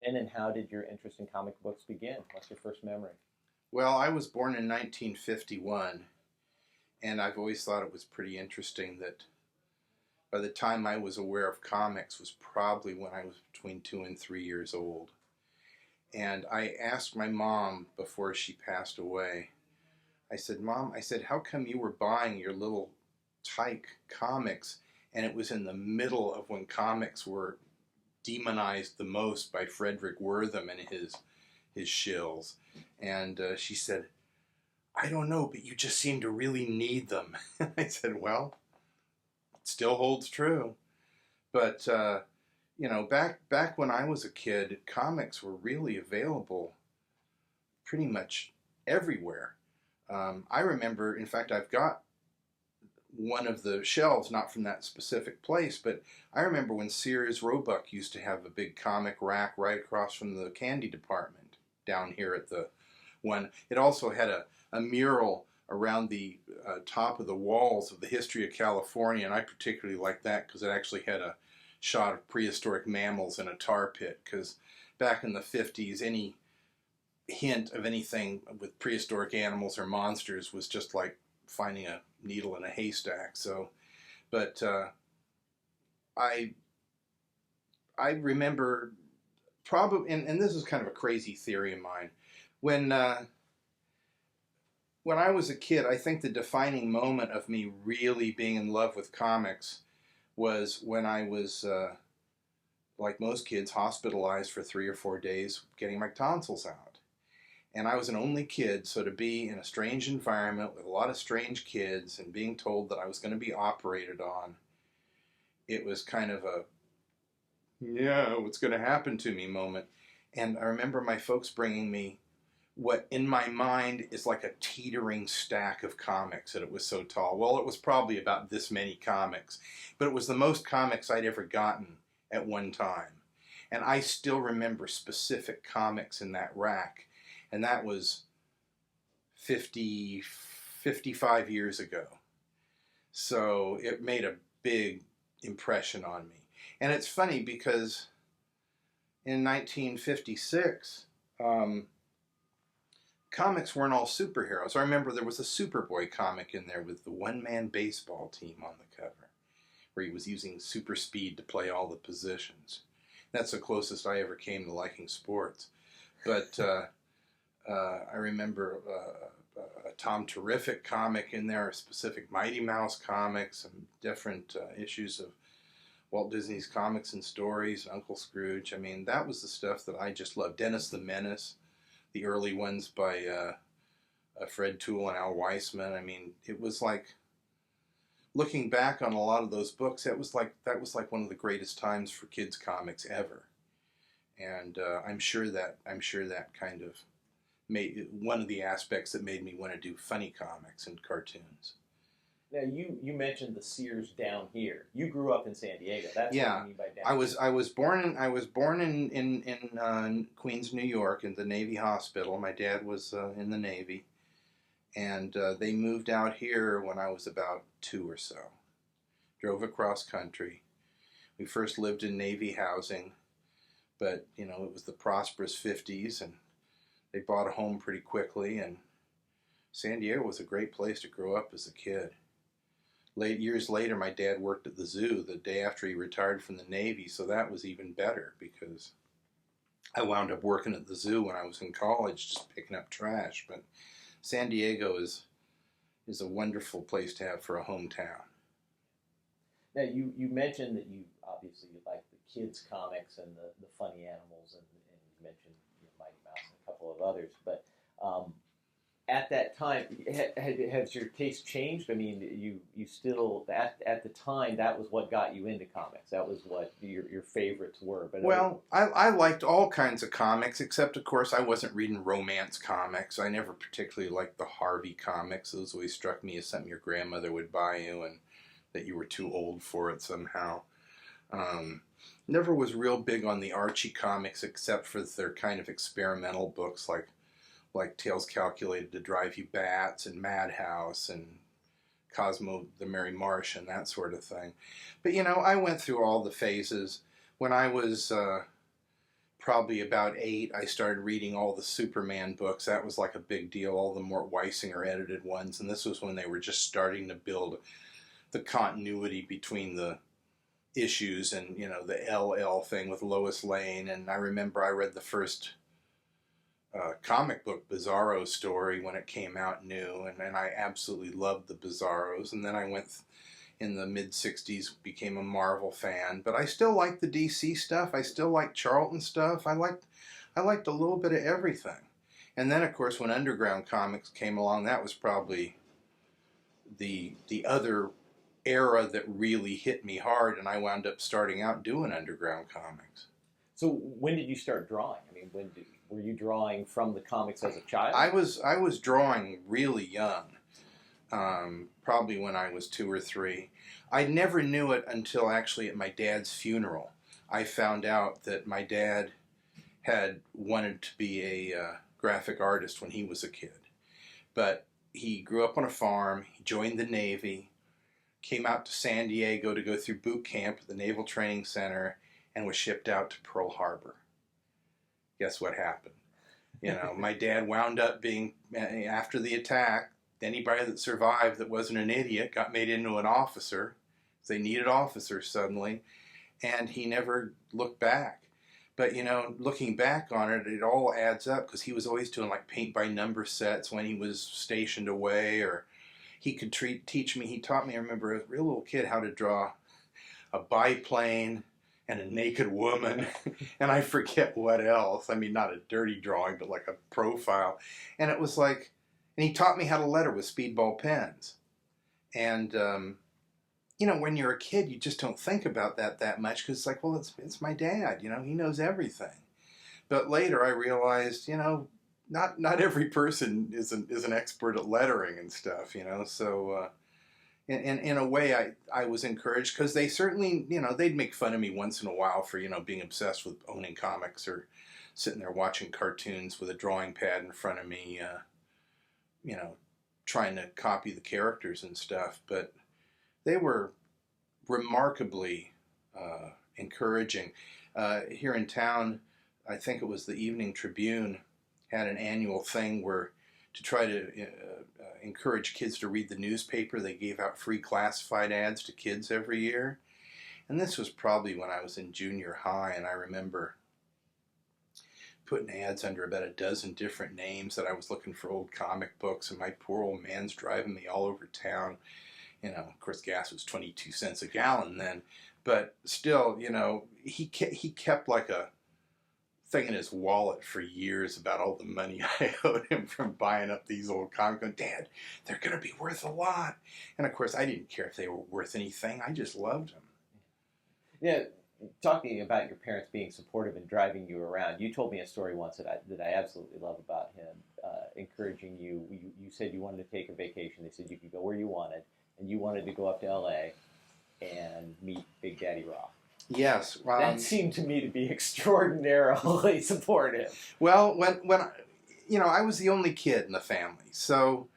And then how did your interest in comic books begin? What's your first memory? Well, I was born in 1951, and I've always thought it was pretty interesting that by the time I was aware of comics was probably when I was between 2 and 3 years old. And I asked my mom before she passed away, I said, Mom, I said, how come you were buying your little tyke comics and it was in the middle of when comics were demonized the most by Frederick Wortham and his shills? And she said, I don't know, but you just seem to really need them. I said, well, it still holds true. But, you know, back when I was a kid, comics were really available pretty much everywhere. I remember, in fact, I've got one of the shelves, not from that specific place, but I remember when Sears Roebuck used to have a big comic rack right across from the candy department down here at the one. It also had a mural around the top of the walls of the history of California, and I particularly liked that because it actually had a shot of prehistoric mammals in a tar pit, because back in the 50s, any hint of anything with prehistoric animals or monsters was just like finding a needle in a haystack. So, but I remember probably, and this is kind of a crazy theory of mine, when I was a kid, I think the defining moment of me really being in love with comics was when I was, like most kids, hospitalized for 3 or 4 days getting my tonsils out. And I was an only kid, so to be in a strange environment with a lot of strange kids and being told that I was going to be operated on, it was kind of a, yeah, what's going to happen to me moment. And I remember my folks bringing me what in my mind is like a teetering stack of comics, that it was so tall. Well, it was probably about this many comics, but it was the most comics I'd ever gotten at one time. And I still remember specific comics in that rack. And that was 55 years ago. So it made a big impression on me. And it's funny because in 1956, comics weren't all superheroes. I remember there was a Superboy comic in there with the one-man baseball team on the cover, where he was using super speed to play all the positions. That's the closest I ever came to liking sports. But I remember a Tom Terrific comic in there, a specific Mighty Mouse comic, some different issues of Walt Disney's Comics and Stories, Uncle Scrooge. I mean, that was the stuff that I just loved. Dennis the Menace, the early ones by Fred Toole and Al Weisman. I mean, it was like, looking back on a lot of those books, that was like one of the greatest times for kids comics ever. And I'm sure that kind of made one of the aspects that made me want to do funny comics and cartoons. Now you mentioned the Sears down here. You grew up in San Diego. That's Yeah, what you mean by down I was born in Queens, New York, in the Navy Hospital. My dad was in the Navy, and they moved out here when I was about 2 or so. Drove across country. We first lived in Navy housing, but you know, it was the prosperous 50s, and they bought a home pretty quickly, and San Diego was a great place to grow up as a kid. Years later, my dad worked at the zoo the day after he retired from the Navy, so that was even better because I wound up working at the zoo when I was in college, just picking up trash. But San Diego is a wonderful place to have for a hometown. Now, you mentioned that you obviously like the kids' comics and the funny animals, and you mentioned Mighty Mouse and a couple of others, but at that time, has your taste changed? I mean, you still, at the time, that was what got you into comics. That was what your favorites were. But well, I liked all kinds of comics, except, of course, I wasn't reading romance comics. I never particularly liked the Harvey comics. Those always struck me as something your grandmother would buy you, and that you were too old for it somehow. Never was real big on the Archie comics, except for their kind of experimental books like Tales Calculated to Drive You Bats and Madhouse and Cosmo the Merry Martian, that sort of thing. But, you know, I went through all the phases. When I was probably about 8, I started reading all the Superman books. That was like a big deal, all the Mort Weisinger edited ones. And this was when they were just starting to build the continuity between the issues and, you know, the LL thing with Lois Lane. And I remember I read the first comic book Bizarro story when it came out new, and I absolutely loved the Bizarros. And then I went in the mid-60s, became a Marvel fan, but I still liked the DC stuff. I still liked Charlton stuff. I liked a little bit of everything. And then, of course, when Underground Comics came along, that was probably the other era that really hit me hard, and I wound up starting out doing Underground Comics. So when did you start drawing? I mean, were you drawing from the comics as a child? I was drawing really young, probably when I was 2 or 3. I never knew it until actually at my dad's funeral. I found out that my dad had wanted to be a graphic artist when he was a kid. But he grew up on a farm, he joined the Navy, came out to San Diego to go through boot camp at the Naval Training Center, and was shipped out to Pearl Harbor. Guess what happened? You know, my dad wound up being, after the attack, anybody that survived that wasn't an idiot got made into an officer. They needed officers suddenly, and he never looked back. But, you know, looking back on it, it all adds up, because he was always doing like paint-by-number sets when he was stationed away, or he could teach me, he taught me, I remember as a real little kid, how to draw a biplane and a naked woman, and I forget what else. I mean, not a dirty drawing, but like a profile. And it was like, and he taught me how to letter with speedball pens. And, you know, when you're a kid, you just don't think about that much, because it's like, well, it's my dad, you know, he knows everything. But later I realized, you know, not every person is an expert at lettering and stuff, you know, so in a way I was encouraged, because they certainly, you know, they'd make fun of me once in a while for, you know, being obsessed with owning comics or sitting there watching cartoons with a drawing pad in front of me, you know, trying to copy the characters and stuff, but they were remarkably encouraging. Here in town, I think it was the Evening Tribune had an annual thing where, to try to encourage kids to read the newspaper, they gave out free classified ads to kids every year. And this was probably when I was in junior high, and I remember putting ads under about a dozen different names that I was looking for old comic books, and my poor old man's driving me all over town. You know, of course, gas was 22 cents a gallon then, but still, you know, he kept like a thing in his wallet for years about all the money I owed him from buying up these old comics. Going, Dad, they're going to be worth a lot. And of course, I didn't care if they were worth anything. I just loved them. Yeah. Talking about your parents being supportive and driving you around, you told me a story once that I absolutely love about him, encouraging you. You said you wanted to take a vacation. They said you could go where you wanted, and you wanted to go up to L.A. and meet Big Daddy Roth. Yes. That seemed to me to be extraordinarily supportive. Well, when you know, I was the only kid in the family, so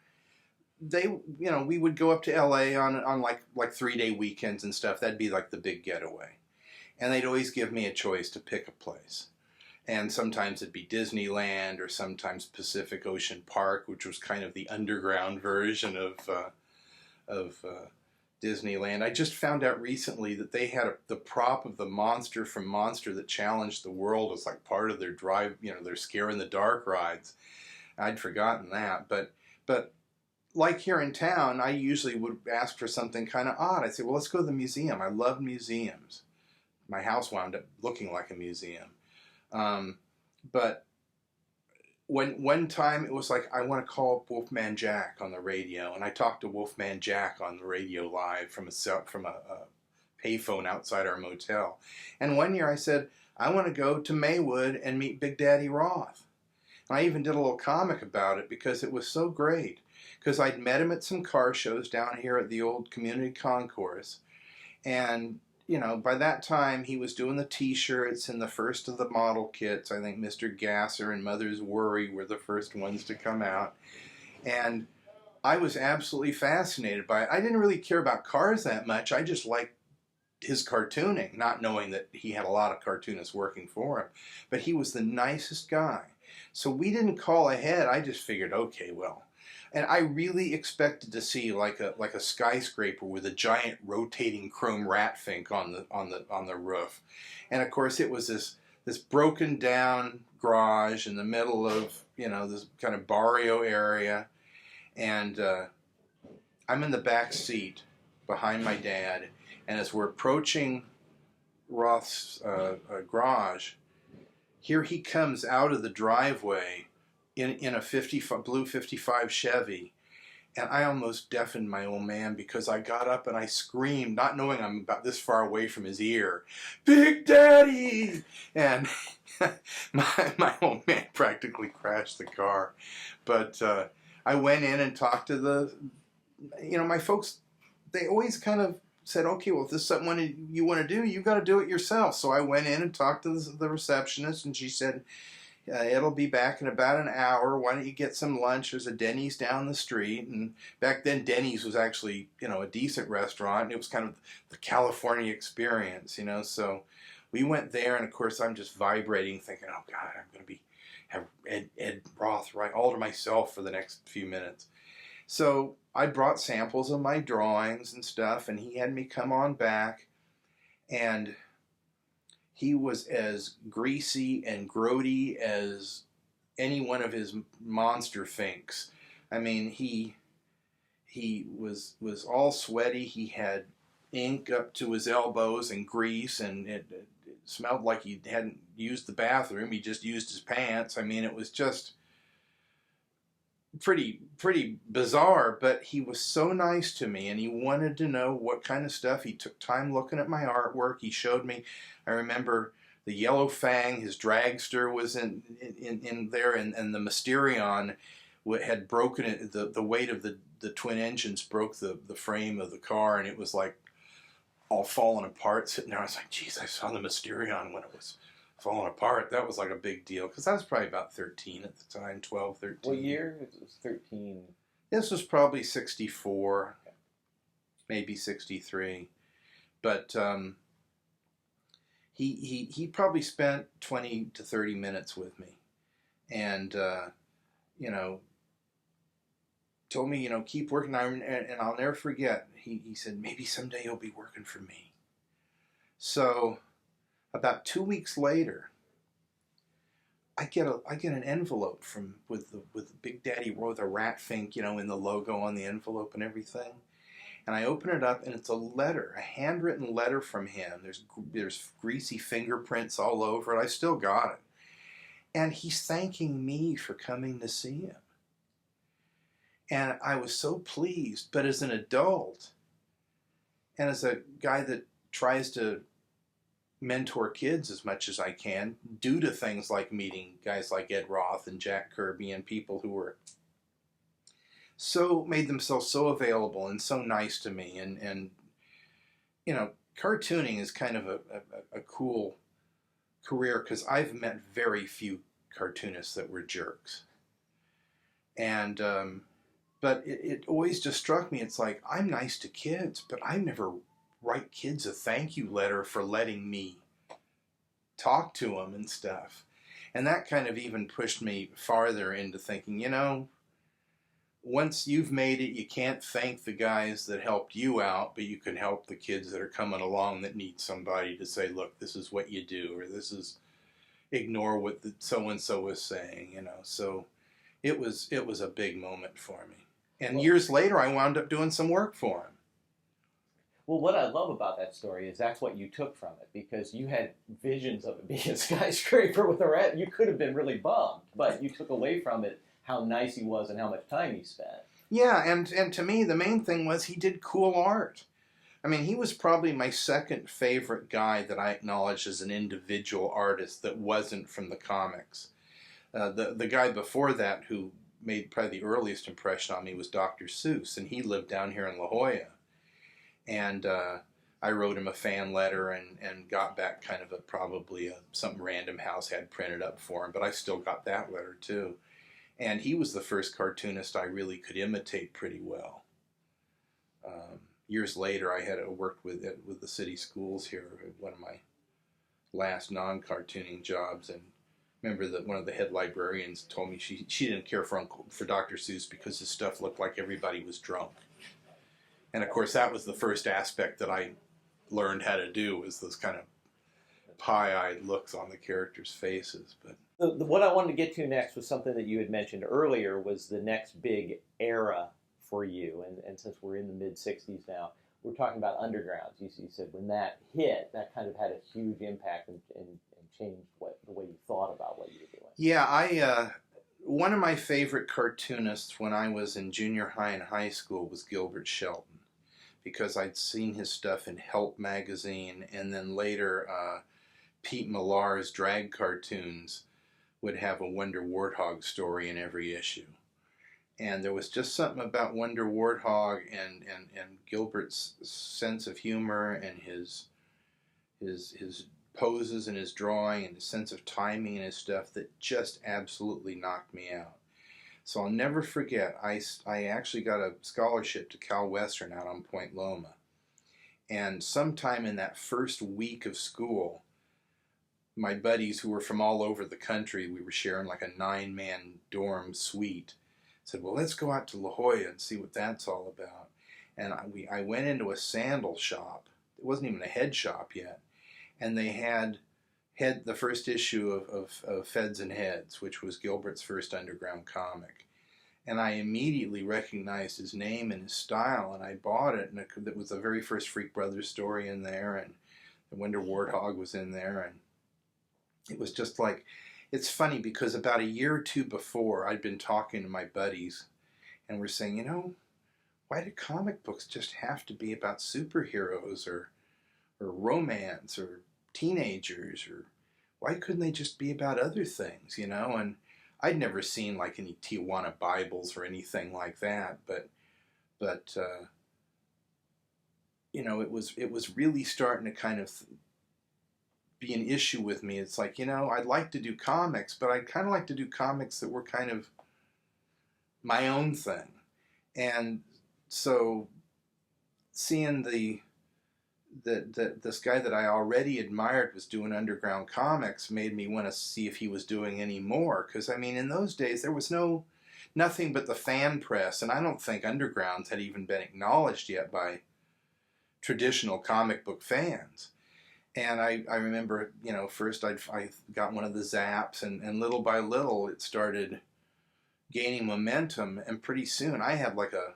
they, you know, we would go up to L.A. on like 3-day weekends and stuff. That'd be like the big getaway. And they'd always give me a choice to pick a place. And sometimes it'd be Disneyland, or sometimes Pacific Ocean Park, which was kind of the underground version of Disneyland. I just found out recently that they had the prop of the monster from Monster that challenged the world as like part of their drive, you know, their Scare in the Dark rides. I'd forgotten that, but like here in town, I usually would ask for something kind of odd. I'd say, well, let's go to the museum. I love museums. My house wound up looking like a museum. But one time it was like, I want to call Wolfman Jack on the radio, and I talked to Wolfman Jack on the radio live from a payphone outside our motel. And one year I said, I want to go to Maywood and meet Big Daddy Roth. And I even did a little comic about it because it was so great. Because I'd met him at some car shows down here at the old community concourse, and you know, by that time, he was doing the T-shirts and the first of the model kits. I think Mr. Gasser and Mother's Worry were the first ones to come out. And I was absolutely fascinated by it. I didn't really care about cars that much. I just liked his cartooning, not knowing that he had a lot of cartoonists working for him. But he was the nicest guy. So we didn't call ahead. I just figured, okay, well. And I really expected to see like a skyscraper with a giant rotating chrome ratfink on the roof. And of course it was this broken down garage in the middle of, this kind of barrio area. And I'm in the back seat behind my dad, and as we're approaching Roth's garage, here he comes out of the driveway in a blue 55 Chevy, and I almost deafened my old man because I got up and I screamed, not knowing I'm about this far away from his ear, "Big Daddy!" And my old man practically crashed the car. But I went in and talked to my folks. They always kind of said, okay, well, if this is something you want to do, you've got to do it yourself. So I went in and talked to the receptionist, and she said, it'll be back in about an hour. Why don't you get some lunch? There's a Denny's down the street. And back then, Denny's was actually, a decent restaurant. And it was kind of the California experience, So we went there, and of course, I'm just vibrating, thinking, oh, God, I'm going to have Ed Roth right all to myself for the next few minutes. So I brought samples of my drawings and stuff, and he had me come on back, and he was as greasy and grody as any one of his monster finks. I mean, he was all sweaty. He had ink up to his elbows and grease, and it smelled like he hadn't used the bathroom. He just used his pants. I mean, it was just pretty bizarre, but he was so nice to me, and he wanted to know what kind of stuff. He took time looking at my artwork. He showed me, I remember the Yellow Fang, his dragster was in there, and the Mysterion had broken it. The weight of the twin engines broke the frame of the car, and it was like all falling apart sitting there. I was like, geez, I saw the Mysterion when it was falling apart. That was like a big deal, because I was probably about 13 at the time, 12, 13. What year? It was 13. This was probably 64, okay. Maybe 63. But he probably spent 20 to 30 minutes with me, and told me, keep working. And I'll never forget. He said, maybe someday you'll be working for me. So about 2 weeks later, I get an envelope with Big Daddy with a rat fink, in the logo on the envelope and everything. And I open it up, and it's a letter, a handwritten letter from him. There's greasy fingerprints all over it. I still got it. And he's thanking me for coming to see him. And I was so pleased. But as an adult, and as a guy that tries to mentor kids as much as I can, due to things like meeting guys like Ed Roth and Jack Kirby and people who were made themselves so available and so nice to me. And cartooning is kind of a cool career, because I've met very few cartoonists that were jerks. And but it always just struck me, it's like, I'm nice to kids, but I never write kids a thank you letter for letting me talk to them and stuff. And that kind of even pushed me farther into thinking, once you've made it, you can't thank the guys that helped you out, but you can help the kids that are coming along that need somebody to say, look, this is what you do, or this is, ignore what the so-and-so is saying, So it was a big moment for me. And years later, I wound up doing some work for him. Well, what I love about that story is that's what you took from it, because you had visions of it being a skyscraper with a rat. You could have been really bummed, but you took away from it how nice he was and how much time he spent. Yeah, and to me, the main thing was he did cool art. I mean, he was probably my second favorite guy that I acknowledged as an individual artist that wasn't from the comics. The guy before that who made probably the earliest impression on me was Dr. Seuss, and he lived down here in La Jolla. And I wrote him a fan letter and got back kind of probably something Random House had printed up for him, but I still got that letter too. And he was the first cartoonist I really could imitate pretty well. years later, I had worked with the city schools here, one of my last non-cartooning jobs, and remember that one of the head librarians told me she didn't care for Dr. Seuss because his stuff looked like everybody was drunk. And of course, that was the first aspect that I learned how to do, was those kind of pie-eyed looks on the characters' faces. But what I wanted to get to next was something that you had mentioned earlier, was the next big era for you. And since we're in the mid-'60s now, we're talking about undergrounds. You said when that hit, that kind of had a huge impact and changed the way you thought about what you were doing. Yeah, one of my favorite cartoonists when I was in junior high and high school was Gilbert Shelton, because I'd seen his stuff in Help magazine, and then later Pete Millar's drag cartoons would have a Wonder Warthog story in every issue. And there was just something about Wonder Warthog and Gilbert's sense of humor and his poses and his drawing and his sense of timing and his stuff that just absolutely knocked me out. So I'll never forget, I actually got a scholarship to Cal Western out on Point Loma. And sometime in that first week of school, my buddies who were from all over the country, we were sharing like a 9-man dorm suite, said, well, let's go out to La Jolla and see what that's all about. And I went into a sandal shop. It wasn't even a head shop yet. And they had the first issue of Feds and Heads, which was Gilbert's first underground comic. And I immediately recognized his name and his style, and I bought it. And it was the very first Freak Brothers story in there, and the Wonder Warthog was in there. And it was just like, it's funny because about a year or two before, I'd been talking to my buddies, and we're saying, why do comic books just have to be about superheroes or romance or teenagers, or why couldn't they just be about other things, And I'd never seen like any Tijuana Bibles or anything like that, but it was really starting to kind of be an issue with me. It's like, I'd like to do comics, but I'd kind of like to do comics that were kind of my own thing. And so seeing this guy that I already admired was doing underground comics made me want to see if he was doing any more. Because, in those days, there was nothing but the fan press, and I don't think undergrounds had even been acknowledged yet by traditional comic book fans. And I remember, first I got one of the Zaps, and little by little it started gaining momentum, and pretty soon I had like a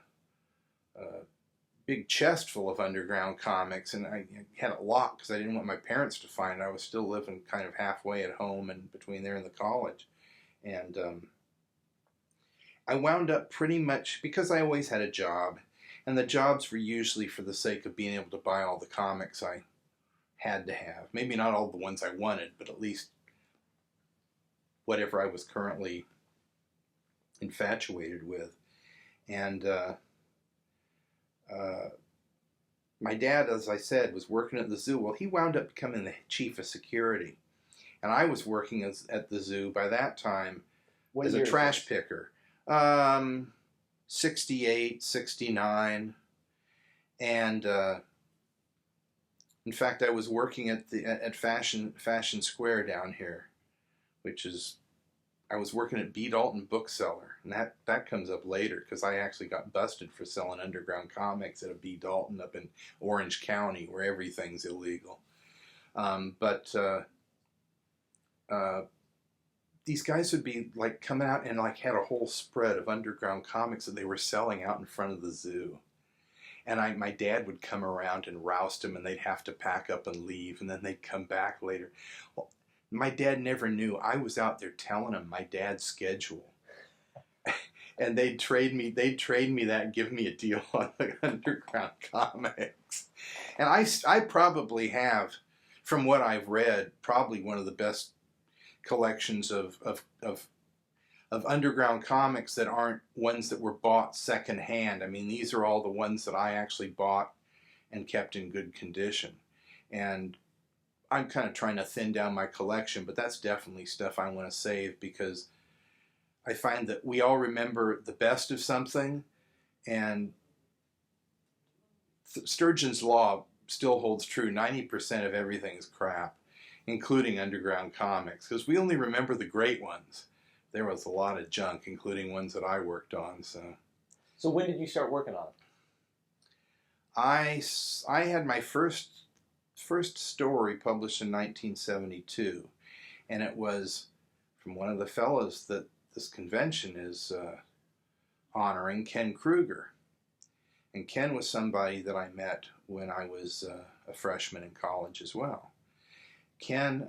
big chest full of underground comics, and I had it locked because I didn't want my parents to find it. I was still living kind of halfway at home and between there and the college. And I wound up pretty much, because I always had a job, and the jobs were usually for the sake of being able to buy all the comics I had to have. Maybe not all the ones I wanted, but at least whatever I was currently infatuated with. And my dad, as I said, was working at the zoo. Well, he wound up becoming the chief of security. And I was working at the zoo by that time as a trash picker. 68, 69. And in fact, I was working at Fashion Square down here, which is, I was working at B. Dalton Bookseller, and that comes up later because I actually got busted for selling underground comics at a B. Dalton up in Orange County, where everything's illegal. But these guys would be like coming out and like had a whole spread of underground comics that they were selling out in front of the zoo. And my dad would come around and roust them, and they'd have to pack up and leave, and then they'd come back later. Well, my dad never knew. I was out there telling him my dad's schedule. And they'd trade me that, give me a deal on the underground comics. And I probably have, from what I've read, probably one of the best collections of underground comics that aren't ones that were bought secondhand. These are all the ones that I actually bought and kept in good condition. And I'm kind of trying to thin down my collection, but that's definitely stuff I want to save, because I find that we all remember the best of something, and Sturgeon's law still holds true. 90% of everything is crap, including underground comics, because we only remember the great ones. There was a lot of junk, including ones that I worked on. So when did you start working on it? I had my first story published in 1972, and it was from one of the fellows that this convention is honoring, Ken Kruger. And Ken was somebody that I met when I was a freshman in college as well. Ken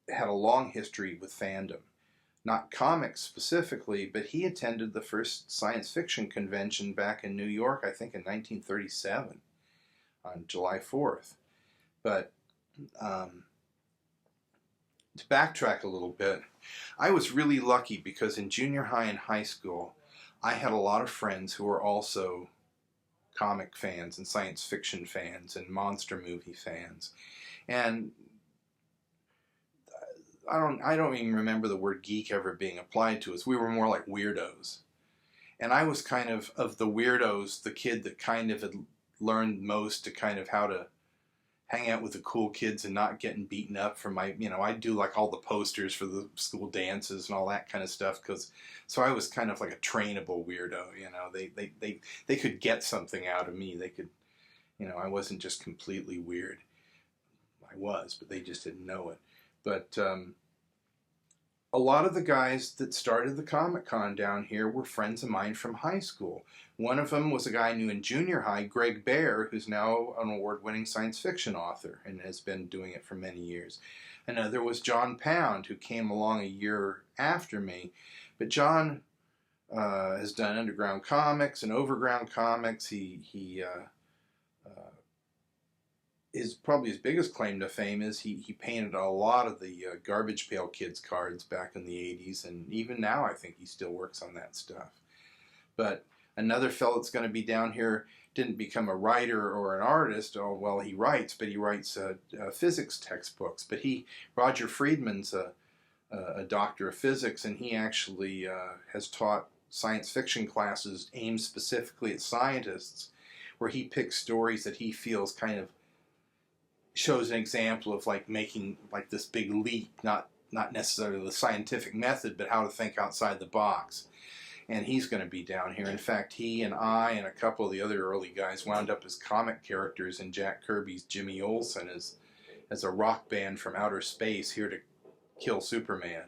had a long history with fandom. Not comics specifically, but he attended the first science fiction convention back in New York, I think in 1937, on July 4th. But to backtrack a little bit, I was really lucky because in junior high and high school, I had a lot of friends who were also comic fans and science fiction fans and monster movie fans. And I don't even remember the word geek ever being applied to us. We were more like weirdos. And I was kind of the weirdos, the kid that kind of had learned most to kind of how to hang out with the cool kids and not getting beaten up for my, I'd do like all the posters for the school dances and all that kind of stuff. So I was kind of like a trainable weirdo, they could get something out of me. They could, I wasn't just completely weird. I was, but they just didn't know it. But a lot of the guys that started the Comic-Con down here were friends of mine from high school. One of them was a guy I knew in junior high, Greg Bear, who's now an award-winning science fiction author and has been doing it for many years. Another was John Pound, who came along a year after me. But John has done underground comics and overground comics. Probably his biggest claim to fame is he painted a lot of the Garbage Pail Kids cards back in the 80s, and even now I think he still works on that stuff. But another fellow that's going to be down here didn't become a writer or an artist. Oh, well, he writes, but he writes physics textbooks. But Roger Friedman's a doctor of physics, and he actually has taught science fiction classes aimed specifically at scientists, where he picks stories that he feels kind of shows an example of like making like this big leap, not necessarily the scientific method, but how to think outside the box. And he's going to be down here. In fact, he and I and a couple of the other early guys wound up as comic characters in Jack Kirby's Jimmy Olsen as a rock band from outer space here to kill Superman.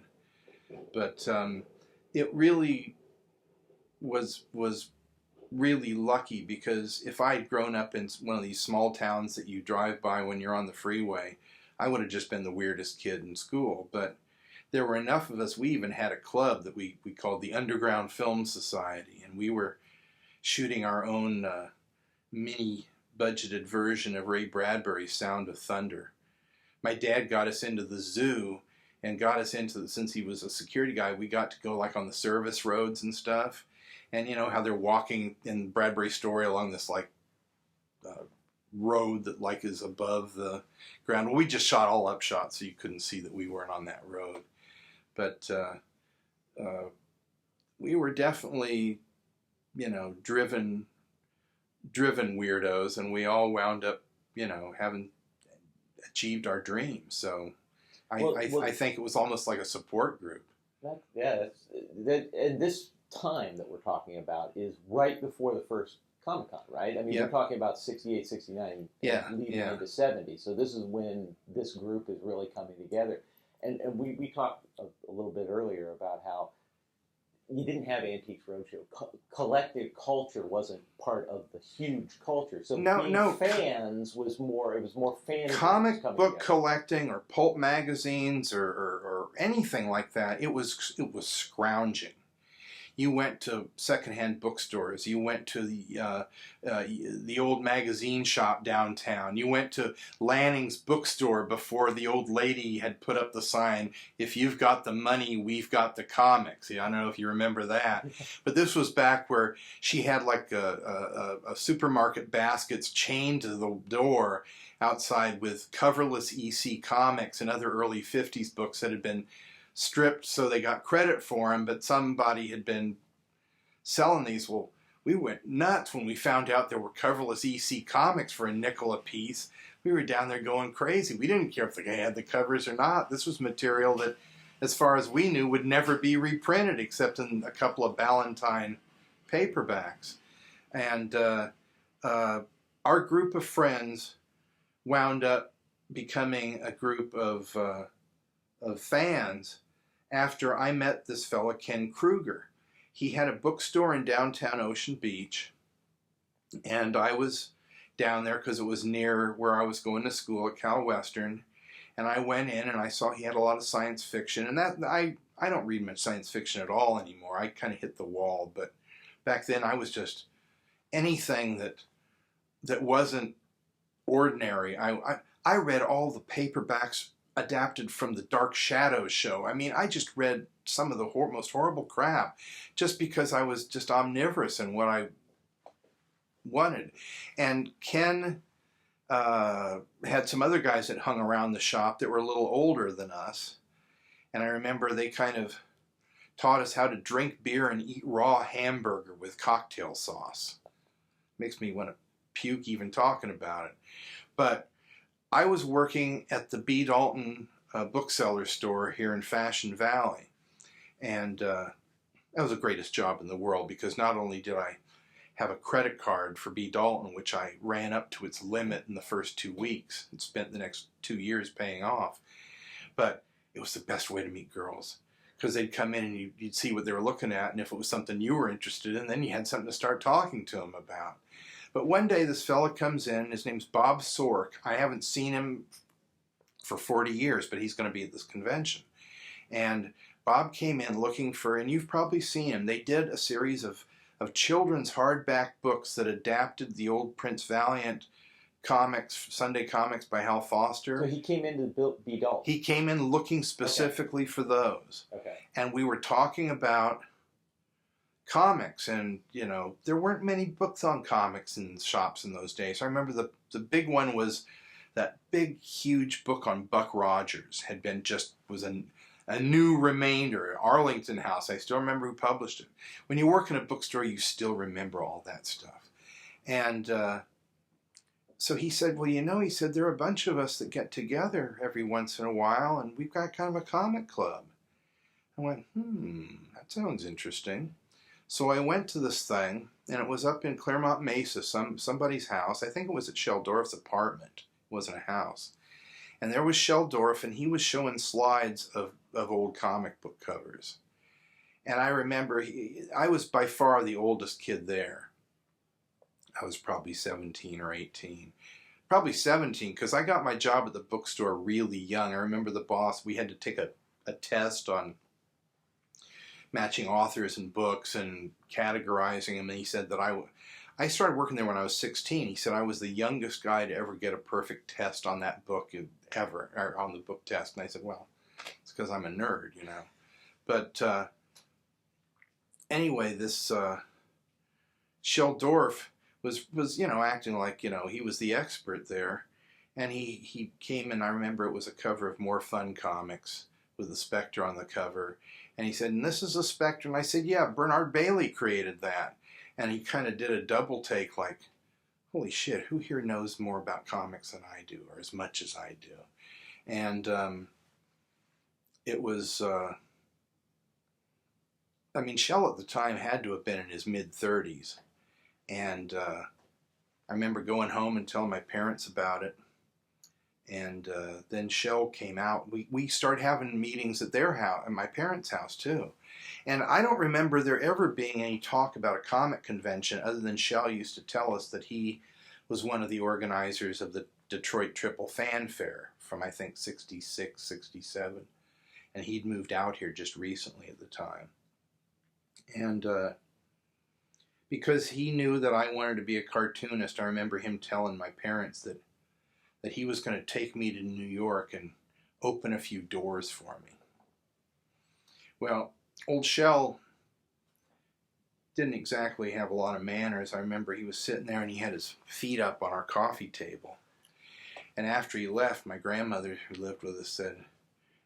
But it really was really lucky, because if I had grown up in one of these small towns that you drive by when you're on the freeway, I would have just been the weirdest kid in school. But there were enough of us. We even had a club that we called the Underground Film Society, and we were shooting our own mini budgeted version of Ray Bradbury's Sound of Thunder. My dad got us into the zoo and got us into, since he was a security guy, we got to go like on the service roads and stuff. And you know how they're walking in Bradbury's story along this like road that like is above the ground. Well, we just shot all up shots so you couldn't see that we weren't on that road. But we were definitely, driven weirdos, and we all wound up, having achieved our dreams. So I think it was almost like a support group. And this time that we're talking about is right before the first Comic-Con, right? I mean, we're talking about 68, 69, leading into 70. So this is when this group is really coming together. And we talked a little bit earlier about how you didn't have Antiques Roadshow. Collective culture wasn't part of the huge culture. So fans was more, it was more fans. Comic book collecting or pulp magazines or anything like that, it was scrounging. You went to secondhand bookstores. You went to the old magazine shop downtown. You went to Lanning's bookstore before the old lady had put up the sign, "If you've got the money, we've got the comics." I don't know if you remember that. But this was back where she had like a supermarket baskets chained to the door outside with coverless EC comics and other early 50s books that had been stripped so they got credit for them, but somebody had been selling these. Well, we went nuts when we found out there were coverless EC comics for a nickel a piece. We were down there going crazy. We didn't care if the guy had the covers or not. This was material that, as far as we knew, would never be reprinted except in a couple of Ballantine paperbacks. And our group of friends wound up becoming a group of fans after I met this fella, Ken Kruger. He had a bookstore in downtown Ocean Beach, and I was down there because it was near where I was going to school at Cal Western. And I went in and I saw he had a lot of science fiction, and that I don't read much science fiction at all anymore. I kind of hit the wall, but back then I was just anything that wasn't ordinary. I read all the paperbacks adapted from the Dark Shadows show. I mean, I just read some of the most horrible crap just because I was just omnivorous in what I wanted. And Ken had some other guys that hung around the shop that were a little older than us. And I remember they kind of taught us how to drink beer and eat raw hamburger with cocktail sauce. Makes me want to puke even talking about it. But I was working at the B. Dalton bookseller store here in Fashion Valley. And that was the greatest job in the world, because not only did I have a credit card for B. Dalton, which I ran up to its limit in the first 2 weeks and spent the next 2 years paying off, but it was the best way to meet girls, because they'd come in and you'd see what they were looking at, and if it was something you were interested in, then you had something to start talking to them about. But one day this fella comes in, his name's Bob Sork. I haven't seen him for 40 years, but he's going to be at this convention. And Bob came in looking for, and you've probably seen him, they did a series of children's hardback books that adapted the old Prince Valiant comics, Sunday comics by Hal Foster. So he came into B. Dalton. He came in looking specifically for those. Okay. And we were talking about comics, and there weren't many books on comics in shops in those days. I remember the big one was that big huge book on Buck Rogers. Was a new remainder at Arlington House. I still remember who published it. When you work in a bookstore, you still remember all that stuff. And so he said, well, he said, there are a bunch of us that get together every once in a while, and we've got kind of a comic club. I went, that sounds interesting. So I went to this thing, and it was up in Claremont Mesa, somebody's house. I think it was at Sheldorf's apartment. It wasn't a house. And there was Sheldorf, and he was showing slides of old comic book covers. And I remember, I was by far the oldest kid there. I was probably 17 or 18. Probably 17, because I got my job at the bookstore really young. I remember the boss, we had to take a test on matching authors and books and categorizing them, and he said that I started working there when I was 16. He said I was the youngest guy to ever get a perfect test on that book ever, or on the book test. And I said, well, it's because I'm a nerd, But anyway, this Sheldorf was acting like, he was the expert there. And he came in, I remember it was a cover of More Fun Comics with the Spectre on the cover. And he said, and this is a Spectre. And I said, yeah, Bernard Bailey created that. And he kind of did a double take like, holy shit, who here knows more about comics than I do, or as much as I do? And it was, Shell at the time had to have been in his mid-30s. And I remember going home and telling my parents about it. And then Shell came out. We started having meetings at their house, at my parents' house too. And I don't remember there ever being any talk about a comic convention other than Shell used to tell us that he was one of the organizers of the Detroit Triple Fanfare from, I think, 66, 67. And he'd moved out here just recently at the time. And because he knew that I wanted to be a cartoonist, I remember him telling my parents that he was going to take me to New York and open a few doors for me. Well, old Shell didn't exactly have a lot of manners. I remember he was sitting there and he had his feet up on our coffee table. And after he left, my grandmother, who lived with us, said,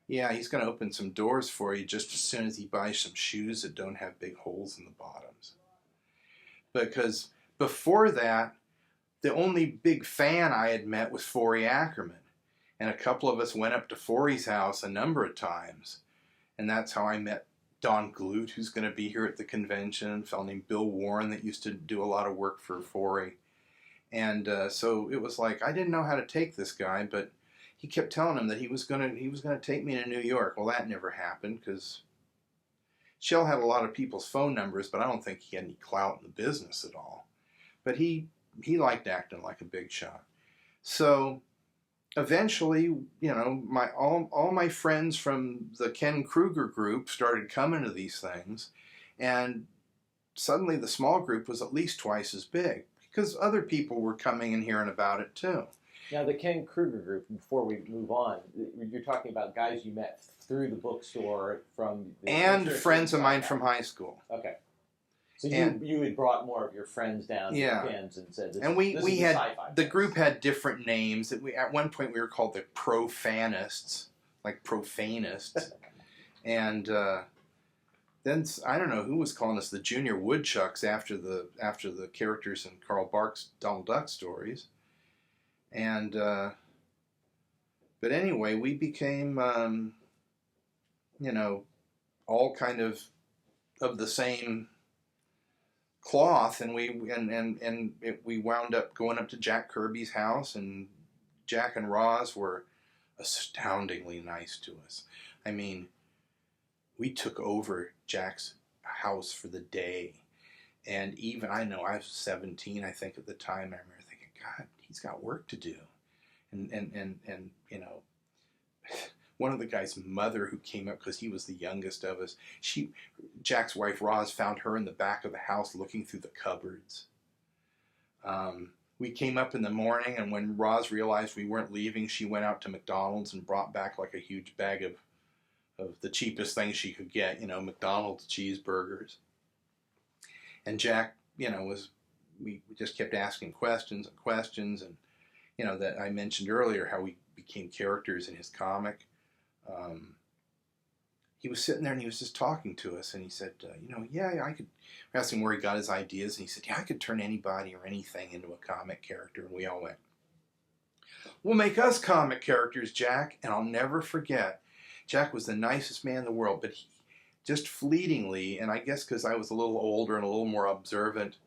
yeah, he's going to open some doors for you just as soon as he buys some shoes that don't have big holes in the bottoms. because before that, the only big fan I had met was Forey Ackerman. And a couple of us went up to Forey's house a number of times. And that's how I met Don Glut, who's going to be here at the convention, a fellow named Bill Warren that used to do a lot of work for Forey. And so it was like, I didn't know how to take this guy, but he kept telling him that he was going to take me to New York. Well, that never happened because Shell had a lot of people's phone numbers, but I don't think he had any clout in the business at all. But he liked acting like a big shot. So eventually, you know, all my friends from the Ken Kruger group started coming to these things, and suddenly the small group was at least twice as big because other people were coming and hearing about it too. Now, the Ken Kruger group, before we move on, you're talking about guys you met through the bookstore from... And friends of mine from high school. Okay. So you had brought more of your friends down to the Kens and said, we had, the group had different names. At one point we were called the Profanists, like profanists. And then, I don't know who was calling us the Junior Woodchucks after the characters in Carl Barks' Donald Duck stories. And, but anyway, we became, you know, all kind of the same cloth, and we wound up going up to Jack Kirby's house, and Jack and Roz were astoundingly nice to us. I mean, we took over Jack's house for the day, and even, I know I was 17, I think, at the time. I remember thinking, God, he's got work to do. And you know, one of the guy's mother who came up, because he was the youngest of us, Jack's wife Roz found her in the back of the house looking through the cupboards. We came up in the morning, and when Roz realized we weren't leaving, she went out to McDonald's and brought back like a huge bag of the cheapest things she could get, you know, McDonald's cheeseburgers. And Jack, you know, we just kept asking questions and questions, and you know, that I mentioned earlier how we became characters in his comic. He was sitting there and he was just talking to us, and he said, you know, I could. We asked him where he got his ideas, and he said, I could turn anybody or anything into a comic character. And we all went, we'll make us comic characters, Jack. And I'll never forget, Jack was the nicest man in the world, but he just fleetingly, and I guess because I was a little older and a little more observant,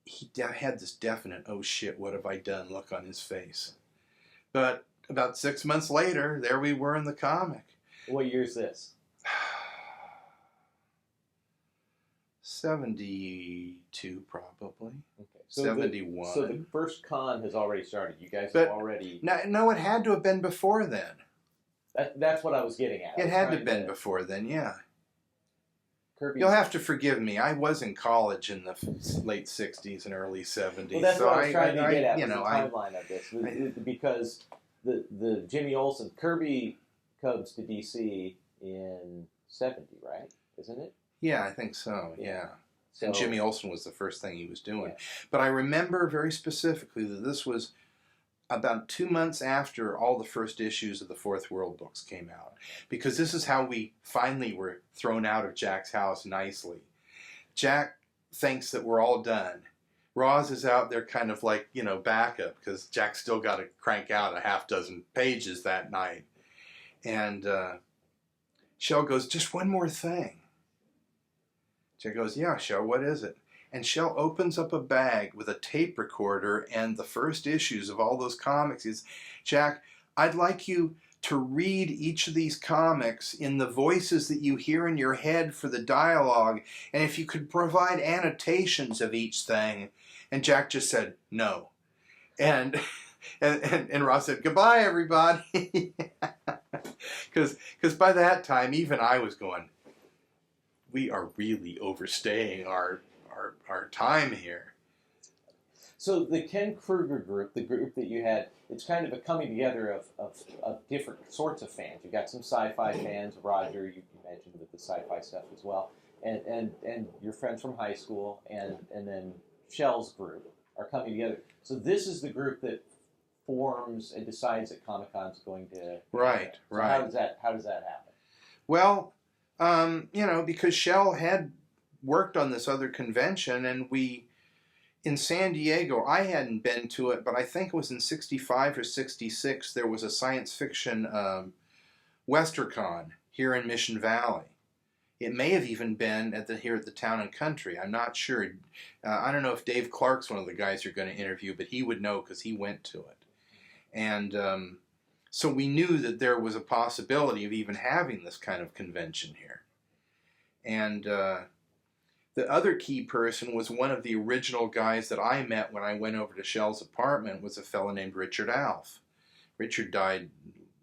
he had this definite, oh shit, what have I done look on his face. But about 6 months later, there we were in the comic. What year is this? 72, probably. Okay. So 71. So the first con has already started. You guys have already... No, it had to have been before then. That's what I was getting at. It had to have been before then, yeah. Kirby's... You'll have to forgive me. I was in college in the late 60s and early 70s. Well, that's so what I was trying to get at, you was know, the timeline of this. Because the Jimmy Olsen, Kirby comes to D.C. in 70, right? Isn't it? Yeah, I think so, yeah. So, and Jimmy Olsen was the first thing he was doing. Yeah. But I remember very specifically that this was about 2 months after all the first issues of the Fourth World books came out. Because this is how we finally were thrown out of Jack's house nicely. Jack thinks that we're all done. Roz is out there kind of like, you know, backup, because Jack's still got to crank out a half dozen pages that night. And Shell goes, just one more thing. Jack goes, yeah, Shell, what is it? And Shell opens up a bag with a tape recorder and the first issues of all those comics. He says, Jack, I'd like you to read each of these comics in the voices that you hear in your head for the dialogue, and if you could provide annotations of each thing. And Jack just said, no. And Ross said, goodbye, everybody. Because by that time, even I was going, we are really overstaying our time here. So the Ken Kruger group, the group that you had, it's kind of a coming together of different sorts of fans. You've got some sci-fi fans, Roger, you mentioned with the sci-fi stuff as well, and your friends from high school, and then Shell's group are coming together. So this is the group that forms and decides that Comic-Con's going to... Right, so right. How does that happen? Well, you know, because Shell had worked on this other convention, and in San Diego, I hadn't been to it, but I think it was in 65 or 66, there was a science fiction WesterCon here in Mission Valley. It may have even been here at the Town and Country. I'm not sure. I don't know if Dave Clark's one of the guys you're going to interview, but he would know because he went to it. And so we knew that there was a possibility of even having this kind of convention here. And the other key person was one of the original guys that I met when I went over to Shell's apartment, was a fellow named Richard Alf. Richard died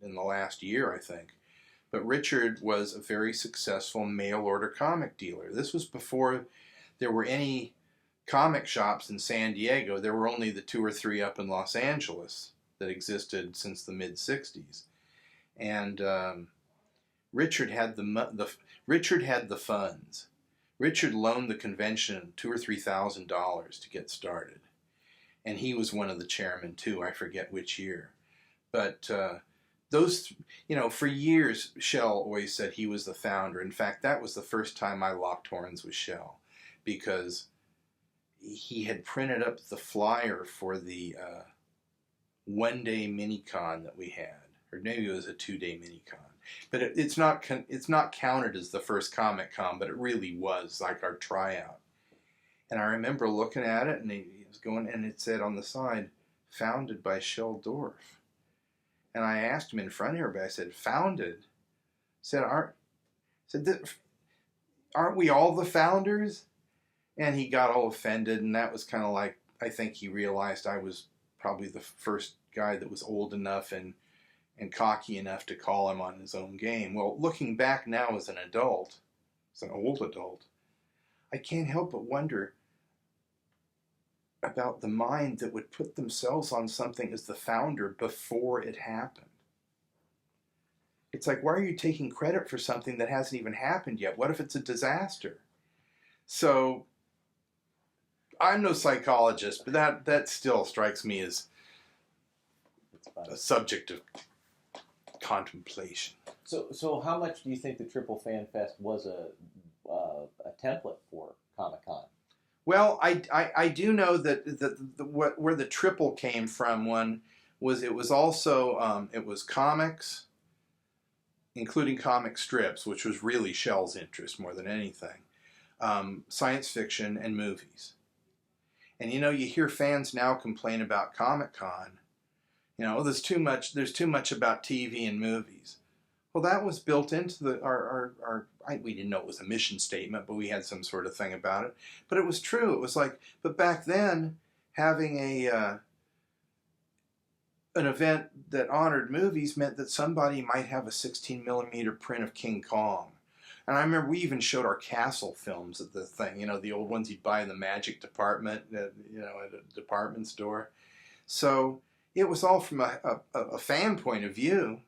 in the last year, I think. But Richard was a very successful mail-order comic dealer. This was before there were any comic shops in San Diego. There were only the 2 or 3 up in Los Angeles that existed since the mid-'60s. And Richard had the funds. Richard loaned the convention $2,000 or $3,000 to get started. And he was one of the chairmen, too. I forget which year. But those, for years, Shell always said he was the founder. In fact, that was the first time I locked horns with Shell, because he had printed up the flyer for the one-day mini-con that we had. Or maybe it was a 2-day mini-con. But it's not counted as the first Comic Con, but it really was like our tryout. And I remember looking at it, and he was going, and it said on the side, "Founded by Shell Dorf." And I asked him in front of everybody, I said, "Founded?" Aren't we all the founders? And he got all offended, and that was kind of like, I think he realized I was probably the first guy that was old enough and cocky enough to call him on his own game. Well, looking back now as an adult, as an old adult, I can't help but wonder about the mind that would put themselves on something as the founder before it happened. It's like, why are you taking credit for something that hasn't even happened yet? What if it's a disaster? So, I'm no psychologist, but that still strikes me as a subject of contemplation. So how much do you think the Triple Fan Fest was a template for Comic-Con? Well, I do know that where the triple came from, it was also it was comics, including comic strips, which was really Shell's interest more than anything, science fiction, and movies. And you hear fans now complain about Comic-Con. There's too much about TV and movies. Well, that was built into we didn't know it was a mission statement, but we had some sort of thing about it. But it was true. It was like, but back then, having an event that honored movies meant that somebody might have a 16-millimeter print of King Kong. And I remember we even showed our Castle films at the thing, the old ones you'd buy in the magic department, at a department store. So it was all from a fan point of view.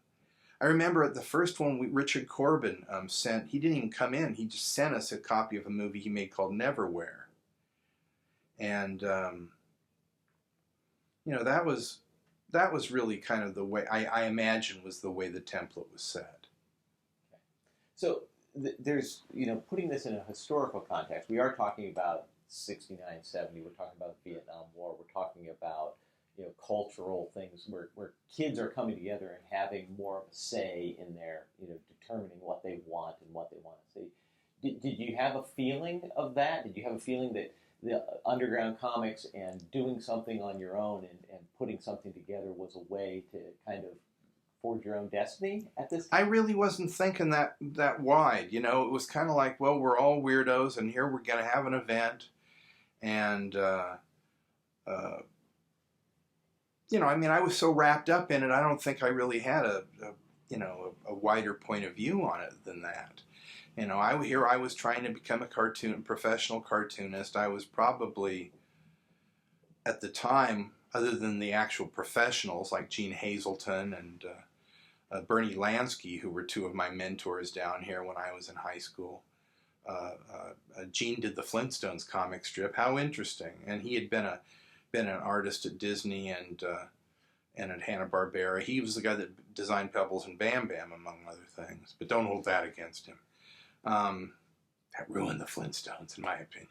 I remember at the first one, Richard Corbin sent, he didn't even come in, he just sent us a copy of a movie he made called Neverwhere. And, that was really kind of the way, I imagine, was the way the template was set. So there's, putting this in a historical context, we are talking about 69, 70, we're talking about the Vietnam War, we're talking about cultural things where kids are coming together and having more of a say in their, determining what they want and what they want to see. Did you have a feeling of that? Did you have a feeling that the underground comics and doing something on your own and putting something together was a way to kind of forge your own destiny at this time? I really wasn't thinking that wide. It was kind of like, well, we're all weirdos, and here we're going to have an event, and I was so wrapped up in it, I don't think I really had a wider point of view on it than that. I was trying to become a professional cartoonist. I was probably, at the time, other than the actual professionals like Gene Hazelton and Bernie Lansky, who were 2 of my mentors down here when I was in high school. Gene did the Flintstones comic strip. How interesting! And he had been an artist at Disney and at Hanna-Barbera. He was the guy that designed Pebbles and Bam Bam, among other things. But don't hold that against him. that ruined the Flintstones, in my opinion.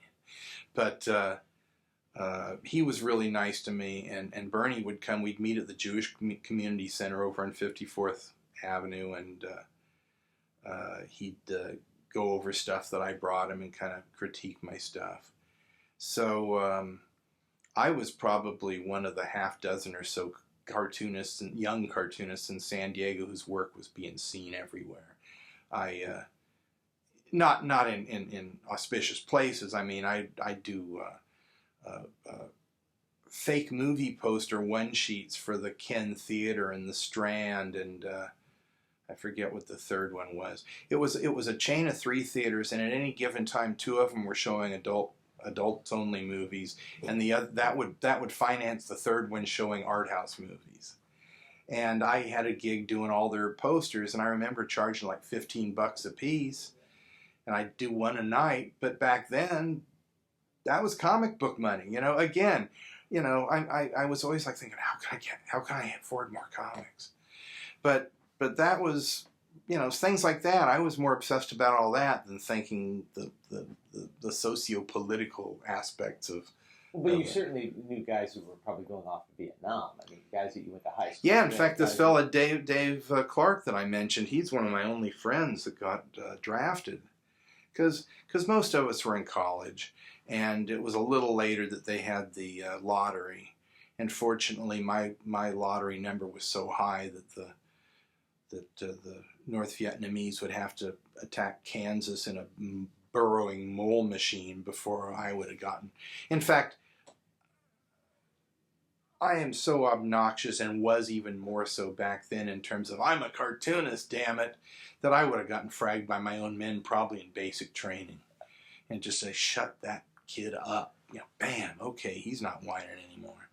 But he was really nice to me, and Bernie would come. We'd meet at the Jewish Community Center over on 54th Avenue, and he'd go over stuff that I brought him and kind of critique my stuff. So I was probably one of the half dozen or so cartoonists and young cartoonists in San Diego whose work was being seen everywhere. I not in auspicious places. I mean, I do fake movie poster one sheets for the Ken Theater and the Strand, and I forget what the third one was. It was a chain of 3 theaters, and at any given time, 2 of them were showing adults only movies, and the other that would finance the third one showing art house movies. And I had a gig doing all their posters, and I remember charging like $15 a piece, and I'd do one a night. But back then, that was comic book money. You know, again, you know, I was always like thinking, how can I afford more comics? But that was, you know, things like that. I was more obsessed about all that than thinking the socio-political aspects of. Well, you certainly knew guys who were probably going off to Vietnam. I mean, guys that you went to high school. Yeah, in fact, this fella Dave Clark that I mentioned, he's one of my only friends that got drafted, because most of us were in college, and it was a little later that they had the lottery, and fortunately, my lottery number was so high that the North Vietnamese would have to attack Kansas in a burrowing mole machine before I would have gotten. In fact, I am so obnoxious, and was even more so back then in terms of I'm a cartoonist, damn it, that I would have gotten fragged by my own men probably in basic training, and just say, shut that kid up. You know, bam, okay, he's not whining anymore.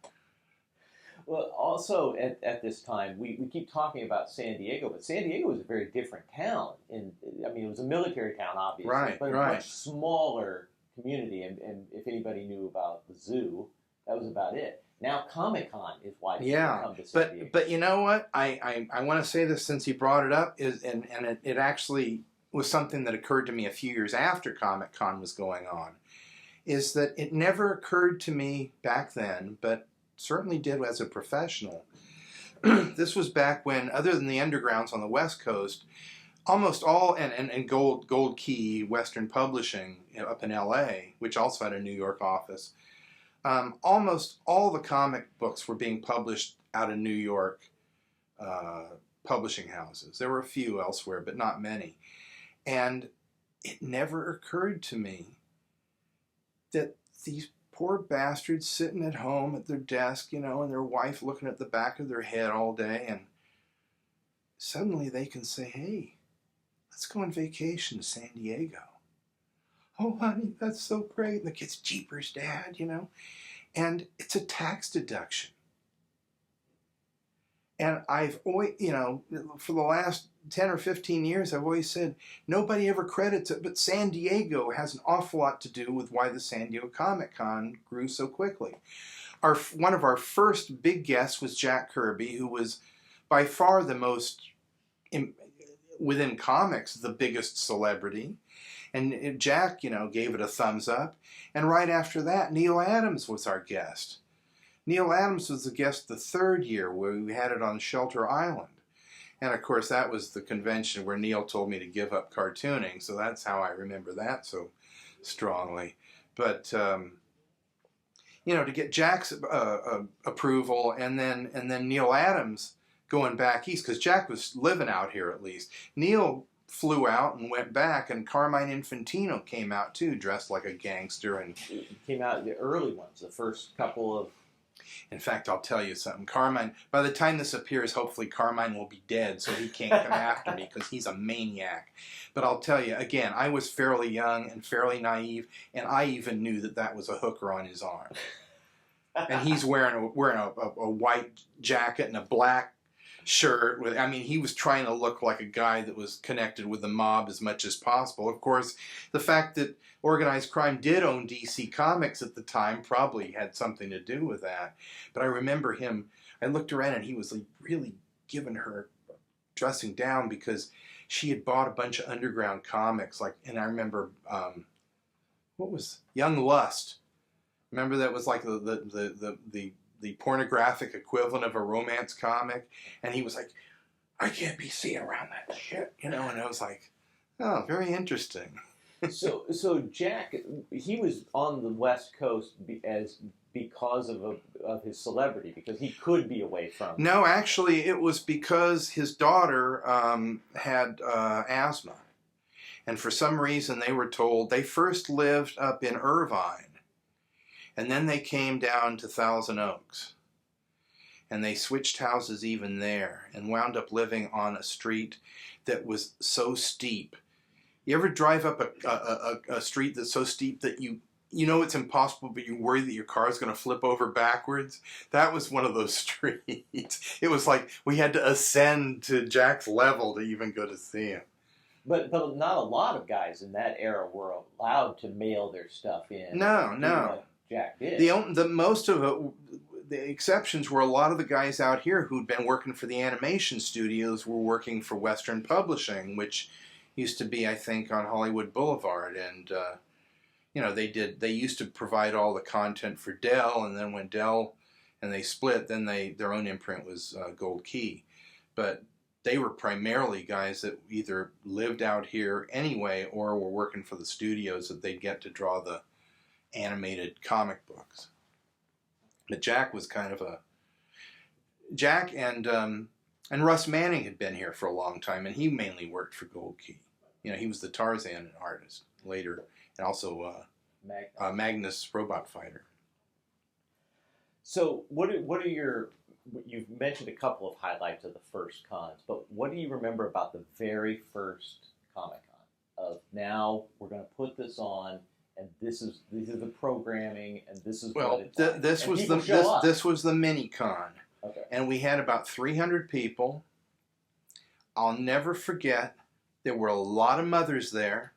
Well, also at this time, we keep talking about San Diego, but San Diego was a very different town. I mean, it was a military town, obviously, right, but a right. much smaller community. And if anybody knew about the zoo, that was about it. Now Comic-Con is why people come to San Diego. But you know what? I want to say this since you brought it up, it actually was something that occurred to me a few years after Comic-Con was going on, is that it never occurred to me back then, but certainly did as a professional. This was back when, other than the undergrounds on the West Coast, almost all, and Gold Key Western Publishing up in L.A., which also had a New York office, almost all the comic books were being published out of New York publishing houses. There were a few elsewhere, but not many. And it never occurred to me that these poor bastards sitting at home at their desk, you know, and their wife looking at the back of their head all day, and suddenly they can say, hey, let's go on vacation to San Diego. Oh, honey, that's so great. And the kid's, jeepers, Dad, you know. And it's a tax deduction. And I've always, you know, for the last 10 or 15 years, I've always said, nobody ever credits it, but San Diego has an awful lot to do with why the San Diego Comic-Con grew so quickly. One of our first big guests was Jack Kirby, who was by far the most, within comics, the biggest celebrity. And Jack, you know, gave it a thumbs up. And right after that, Neil Adams was our guest. Neil Adams was the guest the third year, where we had it on Shelter Island. And of course, that was the convention where Neil told me to give up cartooning, so that's how I remember that so strongly. But you know, to get Jack's approval, and then Neil Adams going back east, because Jack was living out here at least. Neil flew out and went back, and Carmine Infantino came out too, dressed like a gangster. And he came out in the early ones, the first couple of. In fact, I'll tell you something. Carmine, by the time this appears, hopefully Carmine will be dead, so he can't come after me, because he's a maniac. But I'll tell you, again, I was fairly young and fairly naive, and I even knew that was a hooker on his arm. And he's wearing a white jacket and a black shirt. I mean, he was trying to look like a guy that was connected with the mob as much as possible. Of course, the fact that organized crime did own DC Comics at the time probably had something to do with that. But I remember him, I looked around and he was like really giving her dressing down, because she had bought a bunch of underground comics, like, and I remember, what was Young Lust? Remember that was like the pornographic equivalent of a romance comic, and he was like, I can't be seen around that shit, you know, and I was like, oh, very interesting. So Jack, he was on the West Coast because of his celebrity, because he could be away from. No, actually, it was because his daughter had asthma, and for some reason they were told they first lived up in Irvine, and then they came down to Thousand Oaks, and they switched houses even there, and wound up living on a street that was so steep. You ever drive up a street that's so steep that you know it's impossible, but you worry that your car is going to flip over backwards? That was one of those streets. It was like we had to ascend to Jack's level to even go to see him. But not a lot of guys in that era were allowed to mail their stuff in. No. Like Jack did. The most of it, the exceptions were a lot of the guys out here who'd been working for the animation studios were working for Western Publishing, which used to be, I think, on Hollywood Boulevard, and you know, they used to provide all the content for Dell, and then when Dell and they split, then their own imprint was Gold Key, but they were primarily guys that either lived out here anyway or were working for the studios that they'd get to draw the animated comic books. But Jack was kind of Jack and Russ Manning had been here for a long time, and he mainly worked for Gold Key. You know, he was the Tarzan artist later, and also Magnus Robot Fighter. So what are your... You've mentioned a couple of highlights of the first cons, but what do you remember about the very first Comic-Con? Of now we're going to put this on, and these are the programming, and this is what it's like. This was the mini con. Okay. And we had about 300 people. I'll never forget, there were a lot of mothers there.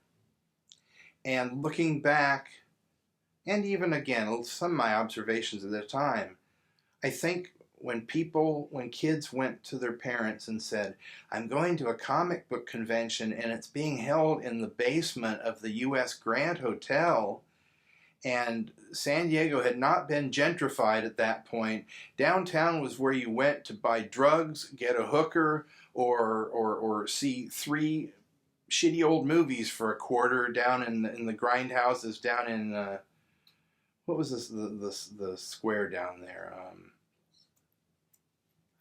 And looking back, and even again, some of my observations at the time, I think when kids went to their parents and said, I'm going to a comic book convention and it's being held in the basement of the U.S. Grand Hotel, and San Diego had not been gentrified at that point. Downtown was where you went to buy drugs, get a hooker, or see 3 shitty old movies for a quarter down in the grindhouses down in what was this the square down there? I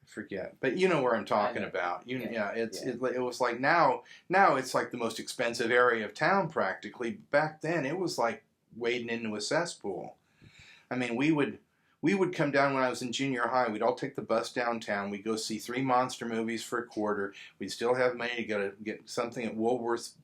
forget, but you know where I'm talking about. It was like now it's like the most expensive area of town practically. Back then it was like wading into a cesspool. I mean, we would come down when I was in junior high. We'd all take the bus downtown. We'd go see 3 monster movies for a quarter. We'd still have money to go to get something at Woolworth's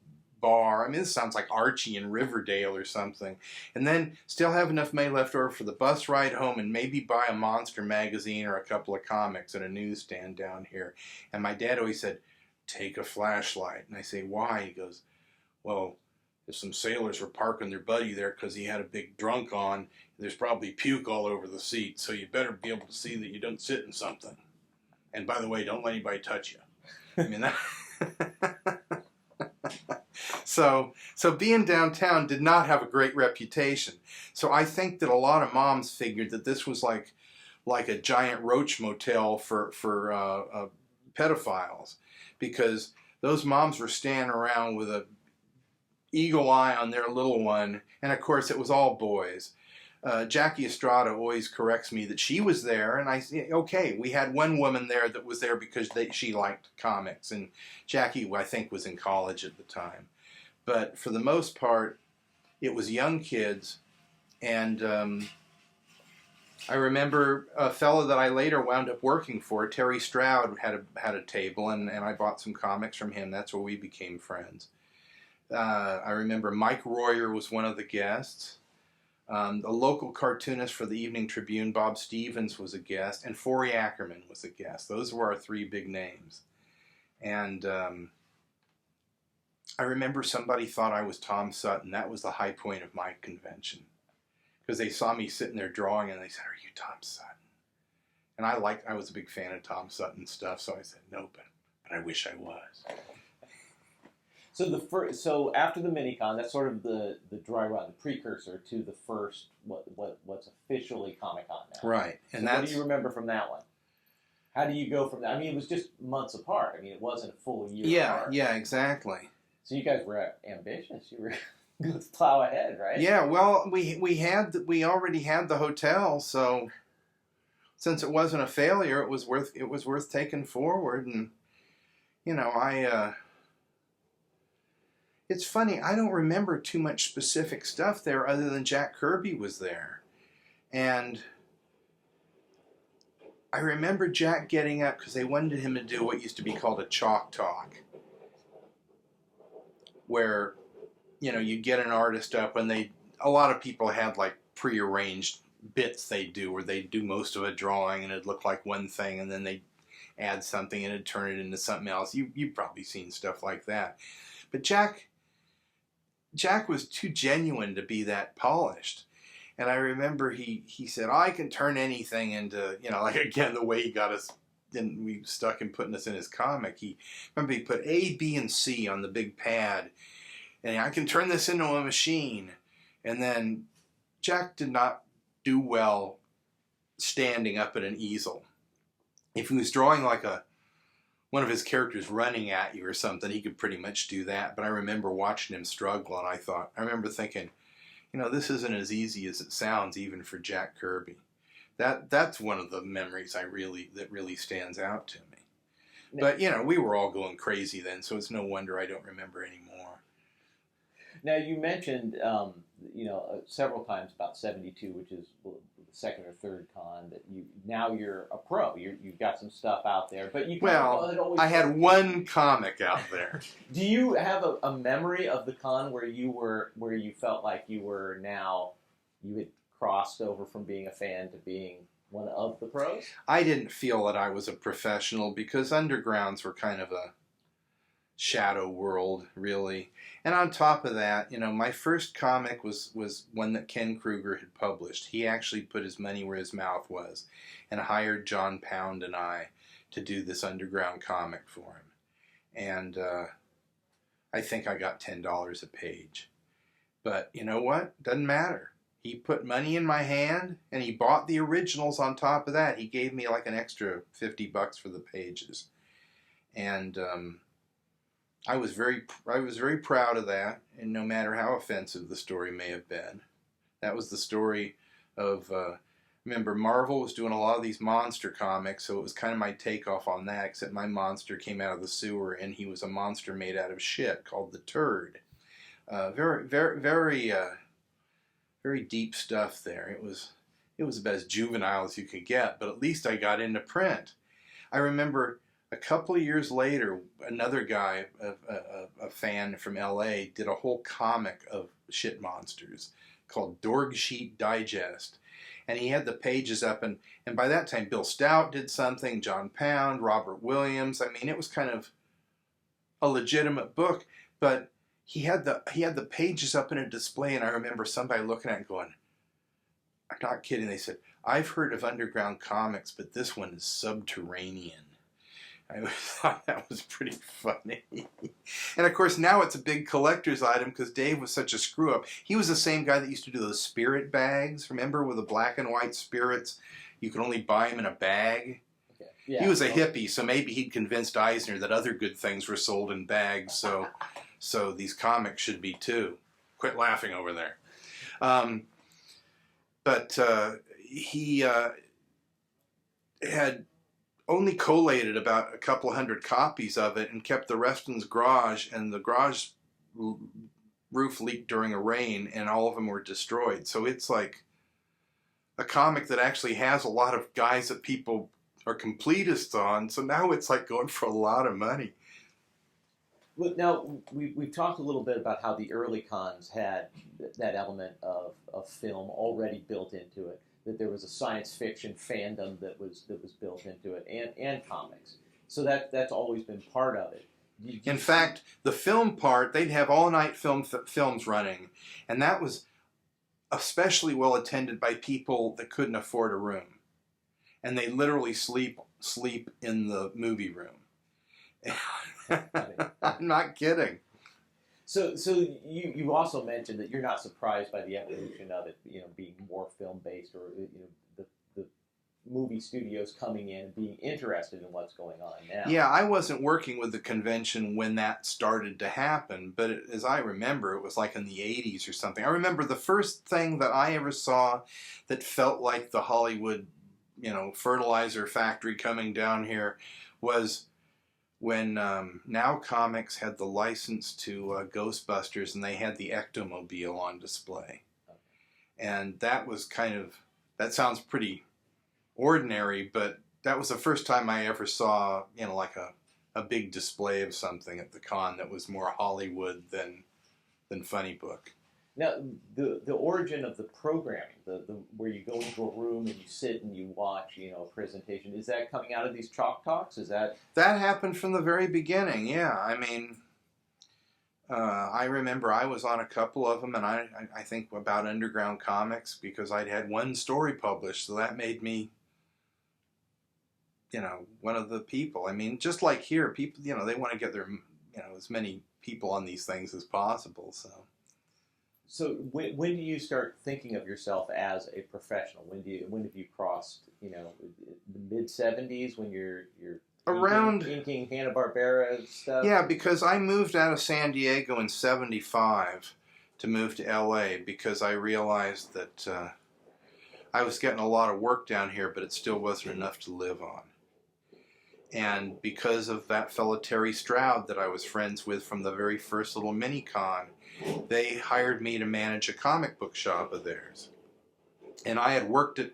bar. I mean, this sounds like Archie in Riverdale or something. And then still have enough money left over for the bus ride home and maybe buy a monster magazine or a couple of comics at a newsstand down here. And my dad always said, take a flashlight. And I say, why? He goes, well, if some sailors were parking their buddy there because he had a big drunk on, there's probably puke all over the seat, so you better be able to see that you don't sit in something. And by the way, don't let anybody touch you. I mean, that... So being downtown did not have a great reputation. So I think that a lot of moms figured that this was like a giant roach motel for pedophiles, because those moms were standing around with a eagle eye on their little one, and of course it was all boys. Jackie Estrada always corrects me that she was there, and I say, okay, we had one woman there that was there because she liked comics, and Jackie, I think, was in college at the time. But for the most part, it was young kids, and I remember a fellow that I later wound up working for, Terry Stroud, had a table, and I bought some comics from him. That's where we became friends. I remember Mike Royer was one of the guests. A local cartoonist for the Evening Tribune, Bob Stevens, was a guest, and Forey Ackerman was a guest. Those were our 3 big names. And I remember somebody thought I was Tom Sutton. That was the high point of my convention, because they saw me sitting there drawing, and they said, "Are you Tom Sutton?" And I was a big fan of Tom Sutton stuff, so I said, "No, but I wish I was." So after the minicon, that's sort of the dry run, the precursor to the first what's officially Comic Con now. Right, and so what do you remember from that one? How do you go from that? I mean, it was just months apart. I mean, it wasn't a full year apart. Yeah, exactly. So you guys were ambitious. You were let's plow ahead, right? Yeah, well, we already had the hotel, so since it wasn't a failure, it was worth taking forward. And you know, it's funny, I don't remember too much specific stuff there other than Jack Kirby was there, and I remember Jack getting up because they wanted him to do what used to be called a chalk talk, where, you know, you get an artist up and a lot of people had like prearranged bits they do where they do most of a drawing and it'd look like one thing and then they'd add something and it'd turn it into something else. You've probably seen stuff like that. But Jack was too genuine to be that polished. And I remember he said, I can turn anything into, you know, like again, the way he got us, and we stuck him putting us in his comic. Remember he put A, B, and C on the big pad. And I can turn this into a machine. And then Jack did not do well standing up at an easel. If he was drawing like one of his characters running at you or something, he could pretty much do that. But I remember watching him struggle, and I remember thinking, you know, this isn't as easy as it sounds, even for Jack Kirby. That's one of the memories that really stands out to me. But, you know, we were all going crazy then, so it's no wonder I don't remember anymore. Now, you mentioned, you know, several times about 72, which is the second or third con, that now you're a pro. You've got some stuff out there. But I had one comic out there. Do you have a memory of the con where you felt like you had crossed over from being a fan to being one of the pros? I didn't feel that I was a professional because undergrounds were kind of a shadow world, really. And on top of that, you know, my first comic was one that Ken Kruger had published. He actually put his money where his mouth was and hired John Pound and I to do this underground comic for him. And I think I got $10 a page. But you know what? Doesn't matter. He put money in my hand, and he bought the originals on top of that. He gave me like an extra $50 for the pages. And I was very proud of that, and no matter how offensive the story may have been. That was the story of, remember, Marvel was doing a lot of these monster comics, so it was kind of my takeoff on that, except my monster came out of the sewer, and he was a monster made out of shit called the Turd. Very deep stuff there. It was about as juvenile as you could get, but at least I got into print. I remember a couple of years later, another guy, a fan from LA, did a whole comic of shit monsters called Dorg Sheet Digest. And he had the pages up, and by that time Bill Stout did something, John Pound, Robert Williams. I mean, it was kind of a legitimate book, but he had the pages up in a display, and I remember somebody looking at it and going, I'm not kidding. They said, I've heard of underground comics, but this one is subterranean. I thought that was pretty funny. And of course, now it's a big collector's item because Dave was such a screw-up. He was the same guy that used to do those spirit bags, remember, with the black and white spirits? You could only buy them in a bag. Okay. Yeah, he was a hippie, so maybe he'd convinced Eisner that other good things were sold in bags, so these comics should be too. Quit laughing over there. But he had only collated about a couple hundred copies of it and kept the rest in his garage, and the garage roof leaked during a rain, and all of them were destroyed. So it's like a comic that actually has a lot of guys that people are completists on, so now it's like going for a lot of money. Well, now, we've talked a little bit about how the early cons had that element of film already built into it, that there was a science fiction fandom that was built into it, and comics. So that's always been part of it. In fact, the film part, they'd have all-night films running, and that was especially well attended by people that couldn't afford a room. And they literally sleep in the movie room. I'm not kidding. So you also mentioned that you're not surprised by the evolution of it, being more film based, or the movie studios coming in and being interested in what's going on now. Yeah, I wasn't working with the convention when that started to happen, but as I remember, it was like in the 80s or something. I remember the first thing that I ever saw that felt like the Hollywood, fertilizer factory coming down here was when Now Comics had the license to Ghostbusters, and they had the Ectomobile on display. And that was that sounds pretty ordinary, but that was the first time I ever saw, like a big display of something at the con that was more Hollywood than funny book. Now, the origin of the programming, the where you go into a room and you sit and you watch, a presentation, is that coming out of these chalk talks? Is that happened from the very beginning? Yeah, I mean, I remember I was on a couple of them, and I think about underground comics because I'd had one story published, so that made me, one of the people. I mean, just like here, people, they want to get their, as many people on these things as possible. So when do you start thinking of yourself as a professional? When have you crossed, the mid-70s when you're around inking Hanna-Barbera stuff? Yeah, because I moved out of San Diego in '75 to move to LA because I realized that I was getting a lot of work down here, but it still wasn't enough to live on. And because of that fellow Terry Stroud that I was friends with from the very first little mini-con, they hired me to manage a comic book shop of theirs. And I had worked at,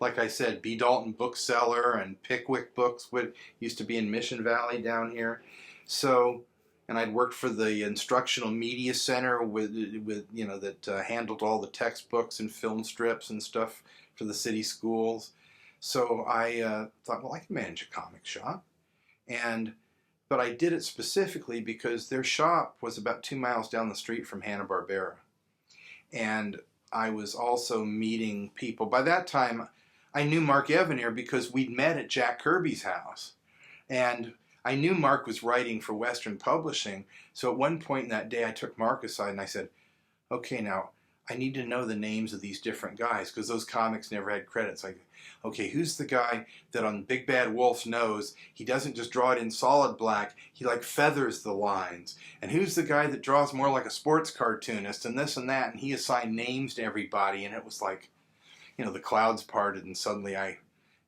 like I said, B. Dalton Bookseller and Pickwick Books, which used to be in Mission Valley down here. So, and I'd worked for the Instructional Media Center with that handled all the textbooks and film strips and stuff for the city schools. So I thought, well, I can manage a comic shop. But I did it specifically because their shop was about 2 miles down the street from Hanna-Barbera. And I was also meeting people. By that time, I knew Mark Evanier because we'd met at Jack Kirby's house. And I knew Mark was writing for Western Publishing. So at one point in that day, I took Mark aside and I said, okay, now, I need to know the names of these different guys because those comics never had credits. Okay, who's the guy that on Big Bad Wolf's nose, he doesn't just draw it in solid black, he feathers the lines. And who's the guy that draws more like a sports cartoonist and this and that, and he assigned names to everybody, and it was like, the clouds parted and suddenly I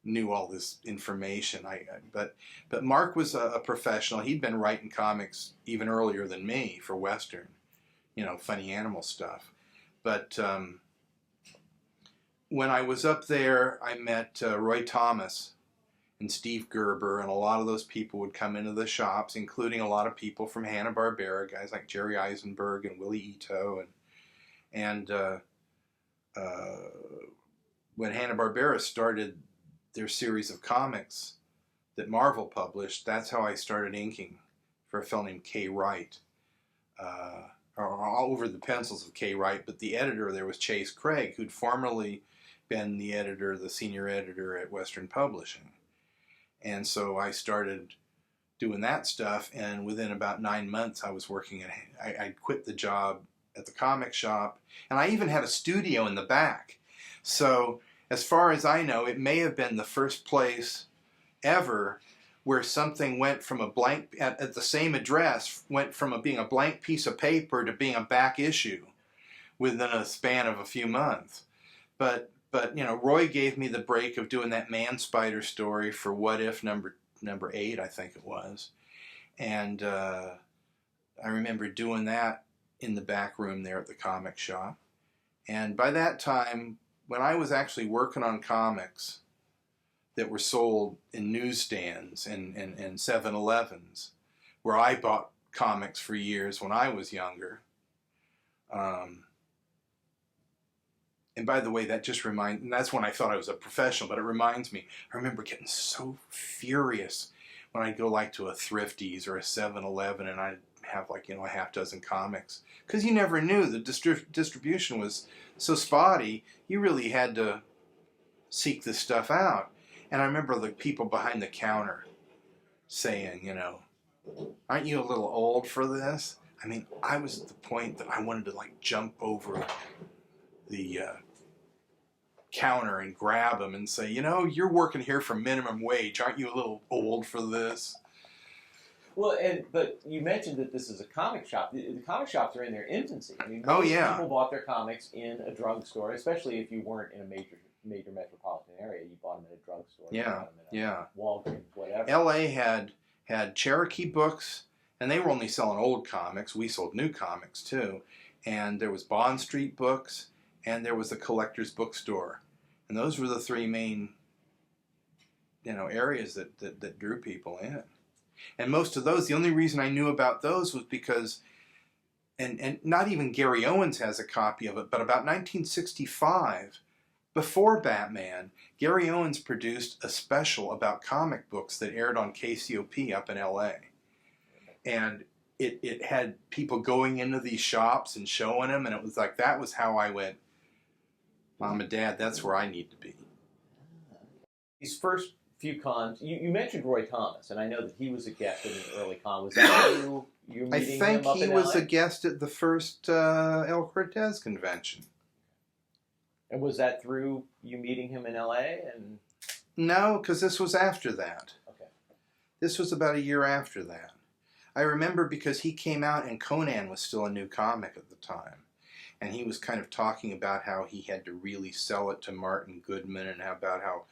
knew all this information. But Mark was a professional. He'd been writing comics even earlier than me for Western, funny animal stuff. But when I was up there, I met Roy Thomas and Steve Gerber, and a lot of those people would come into the shops, including a lot of people from Hanna-Barbera, guys like Jerry Eisenberg and Willie Ito. And when Hanna-Barbera started their series of comics that Marvel published, that's how I started inking for a fellow named Kay Wright. All over the pencils of Kay Wright, but the editor there was Chase Craig, who'd formerly been the senior editor at Western Publishing. And so I started doing that stuff, and within about 9 months I was working I quit the job at the comic shop, and I even had a studio in the back. So as far as I know, it may have been the first place ever where something went from a blank, at the same address, went from being a blank piece of paper to being a back issue within a span of a few months. But Roy gave me the break of doing that Man Spider story for What If number 8, I think it was. And I remember doing that in the back room there at the comic shop. And by that time, when I was actually working on comics that were sold in newsstands and 7-Elevens, where I bought comics for years when I was younger. And by the way, that just and that's when I thought I was a professional, but it reminds me, I remember getting so furious when I'd go to a Thrifty's or a 7-Eleven and I'd have a half dozen comics. Because you never knew, the distribution was so spotty, you really had to seek this stuff out. And I remember the people behind the counter saying, aren't you a little old for this? I mean, I was at the point that I wanted to like jump over the counter and grab him and say, you know, you're working here for minimum wage. Aren't you a little old for this? Well, but you mentioned that this is a comic shop. The comic shops are in their infancy. I mean, Oh most yeah, people bought their comics in a drugstore, especially if you weren't in a major metropolitan area. You bought them in a drugstore. Yeah, you bought them in yeah. Walgreens, whatever. L.A. had Cherokee Books, and they were only selling old comics. We sold new comics too, and there was Bond Street Books, and there was the Collector's Bookstore, and those were the three main, you know, areas that drew people in. And most of those, the only reason I knew about those was because, and not even Gary Owens has a copy of it, but about 1965, before Batman, Gary Owens produced a special about comic books that aired on KCOP up in LA. And it had people going into these shops and showing them, and it was like, that was how I went, Mom and Dad, that's where I need to be. These first few cons, you mentioned Roy Thomas, and I know that he was a guest in an early con. Was that you meeting I him think up he in was LA? a guest at the first El Cortez convention. And was that through you meeting him in LA? And No, because this was after that. okay, This was about a year after that. I remember because he came out and Conan was still a new comic at the time. And he was kind of talking about how he had to really sell it to Martin Goodman and about how,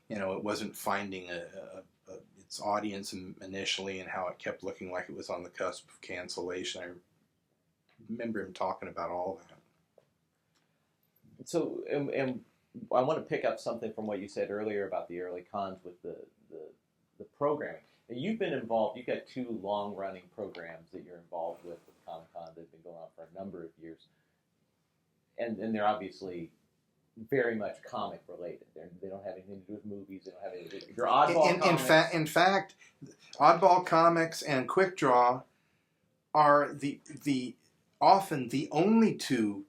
you know, it wasn't finding its audience initially and how it kept looking like it was on the cusp of cancellation. I remember him talking about all that. so and I want to pick up something from what you said earlier about the early cons with the programming. Now, you've been involved. You've got two long-running programs that you're involved with Comic-Con that have been going on for a number of years, and they're obviously very much comic related. They don't have anything to do with movies. They don't have anything to do with your Oddball comics. In fact, Oddball Comics and Quick Draw are the often the only two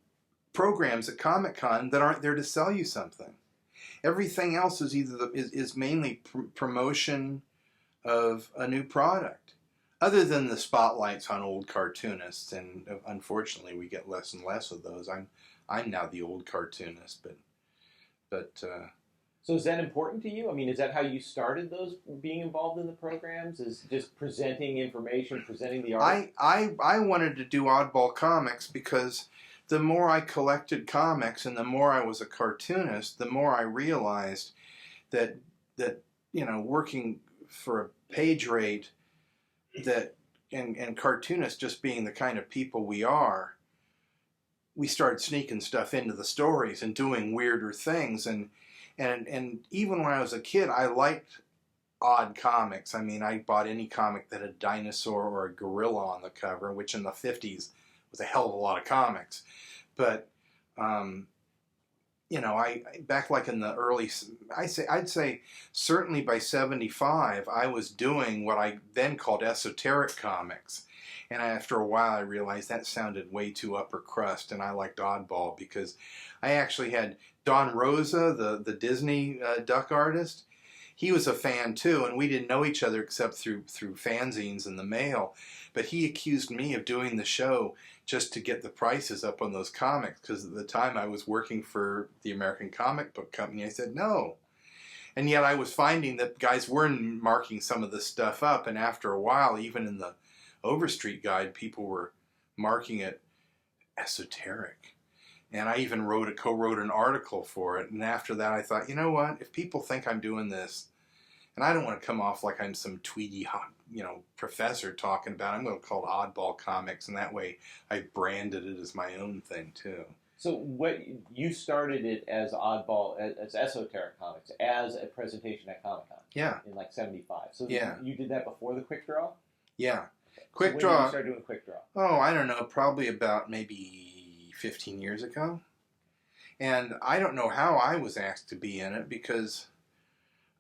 programs at Comic-Con that aren't there to sell you something. Everything else is either is mainly promotion of a new product, other than the spotlights on old cartoonists, and unfortunately we get less and less of those. I'm now the old cartoonist, but So is that important to you? I mean, is that how you started those being involved in the programs? Is just presenting information, presenting the art? I wanted to do Oddball Comics because the more I collected comics and the more I was a cartoonist, the more I realized that you know, working for a page rate, that and cartoonists just being the kind of people we are, we started sneaking stuff into the stories and doing weirder things, and even when I was a kid, I liked odd comics. I mean, I bought any comic that had a dinosaur or a gorilla on the cover, which in the 50s was a hell of a lot of comics. But you know, I back like in the early, I'd say certainly by 75, I was doing what I then called esoteric comics. And after a while, I realized that sounded way too upper crust, and I liked Oddball because I actually had Don Rosa, the Disney duck artist. He was a fan too, and we didn't know each other except through fanzines in the mail. But he accused me of doing the show just to get the prices up on those comics, because at the time I was working for the American Comic Book Company. I said no. And yet I was finding that guys were marking some of this stuff up, and after a while, even in the Overstreet Guide, people were marking it esoteric. And I even co-wrote an article for it. And after that, I thought, you know what? If people think I'm doing this, and I don't want to come off like I'm some tweedy, you know, professor talking about it, I'm going to call it Oddball Comics, and that way I branded it as my own thing too. So what you started it as Oddball, as esoteric comics, as a presentation at Comic-Con. Yeah. In like 75. So yeah. You did that before the Quick Draw? Yeah. Okay. Quick so Draw. When did you start doing Quick Draw? Oh, I don't know, probably about maybe 15 years ago. And I don't know how I was asked to be in it because,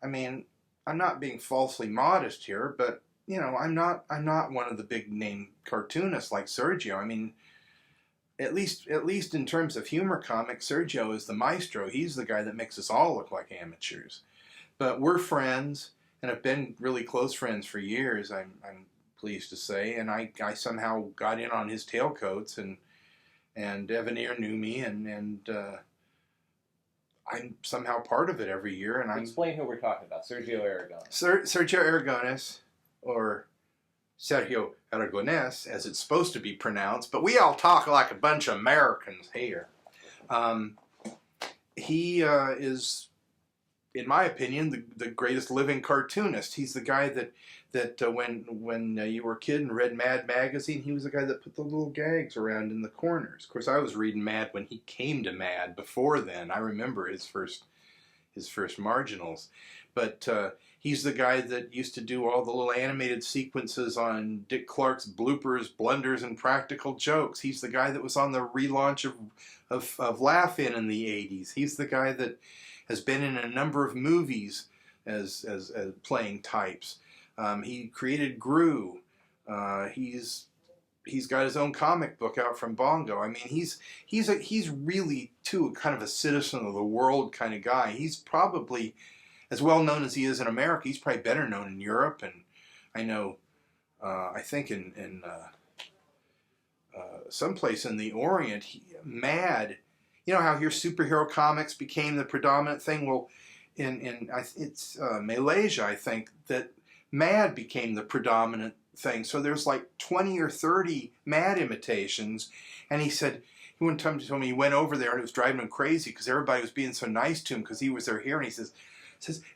I mean, I'm not being falsely modest here, but you know, I'm not one of the big name cartoonists like Sergio. I mean, at least in terms of humor comics, Sergio is the maestro. He's the guy that makes us all look like amateurs. But we're friends and have been really close friends for years. I'm pleased to say, and I somehow got in on his tailcoats, and Evanier knew me, and I'm somehow part of it every year. And Explain who we're talking about. Sergio Aragones. Sergio Aragones, or Sergio Aragones, as it's supposed to be pronounced, but we all talk like a bunch of Americans here. He is, in my opinion, the greatest living cartoonist. He's the guy that when you were a kid and read Mad Magazine, he was the guy that put the little gags around in the corners. Of course, I was reading Mad when he came to Mad. Before then, I remember his first marginals. But he's the guy that used to do all the little animated sequences on Dick Clark's bloopers, blunders, and practical jokes. He's the guy that was on the relaunch of Laugh-In in the 80s. He's the guy that has been in a number of movies as playing types. He created Gru. He's got his own comic book out from Bongo. I mean, he's really too kind of a citizen of the world kind of guy. He's probably as well known as he is in America. He's probably better known in Europe, and I know I think in someplace in the Orient, Mad. You know how here superhero comics became the predominant thing. Well, in Malaysia, I think that Mad became the predominant thing. So there's like 20 or 30 Mad imitations. And he said, one time he told me he went over there and it was driving him crazy because everybody was being so nice to him because he was their hero. And he says,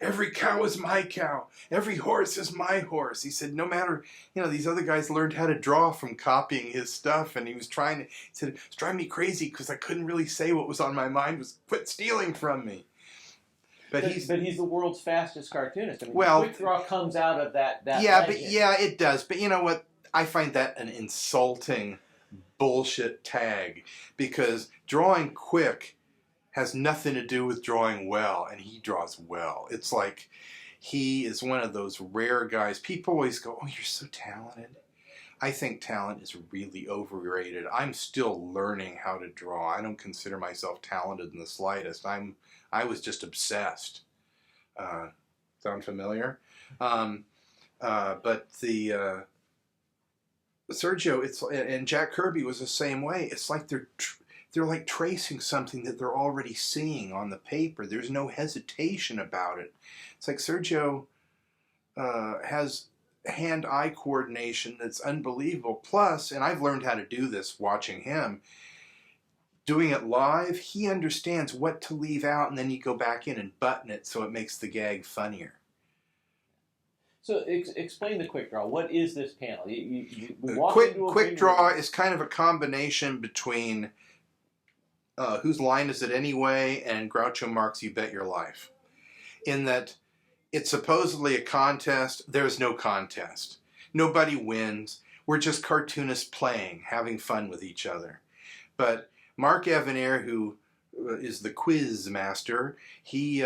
every cow is my cow. Every horse is my horse. He said, no matter, these other guys learned how to draw from copying his stuff. And he said, it's driving me crazy because I couldn't really say what was on my mind was quit stealing from me. But he's the world's fastest cartoonist. I mean, Quick Draw comes out of that. Yeah, it does. But you know what? I find that an insulting bullshit tag because drawing quick has nothing to do with drawing well, and he draws well. It's like he is one of those rare guys. People always go, "Oh, you're so talented." I think talent is really overrated. I'm still learning how to draw. I don't consider myself talented in the slightest. I was just obsessed. Sound familiar? But the Sergio, and Jack Kirby was the same way. It's like they're like tracing something that they're already seeing on the paper. There's no hesitation about it. It's like Sergio has hand-eye coordination that's unbelievable. Plus, and I've learned how to do this watching him, doing it live, he understands what to leave out, and then you go back in and button it so it makes the gag funnier. So explain the Quick Draw. What is this panel? Quick Draw is kind of a combination between Whose Line Is It Anyway and Groucho Marx' You Bet Your Life. In that it's supposedly a contest. There's no contest. Nobody wins. We're just cartoonists playing, having fun with each other. But Mark Evanier, who is the quiz master, he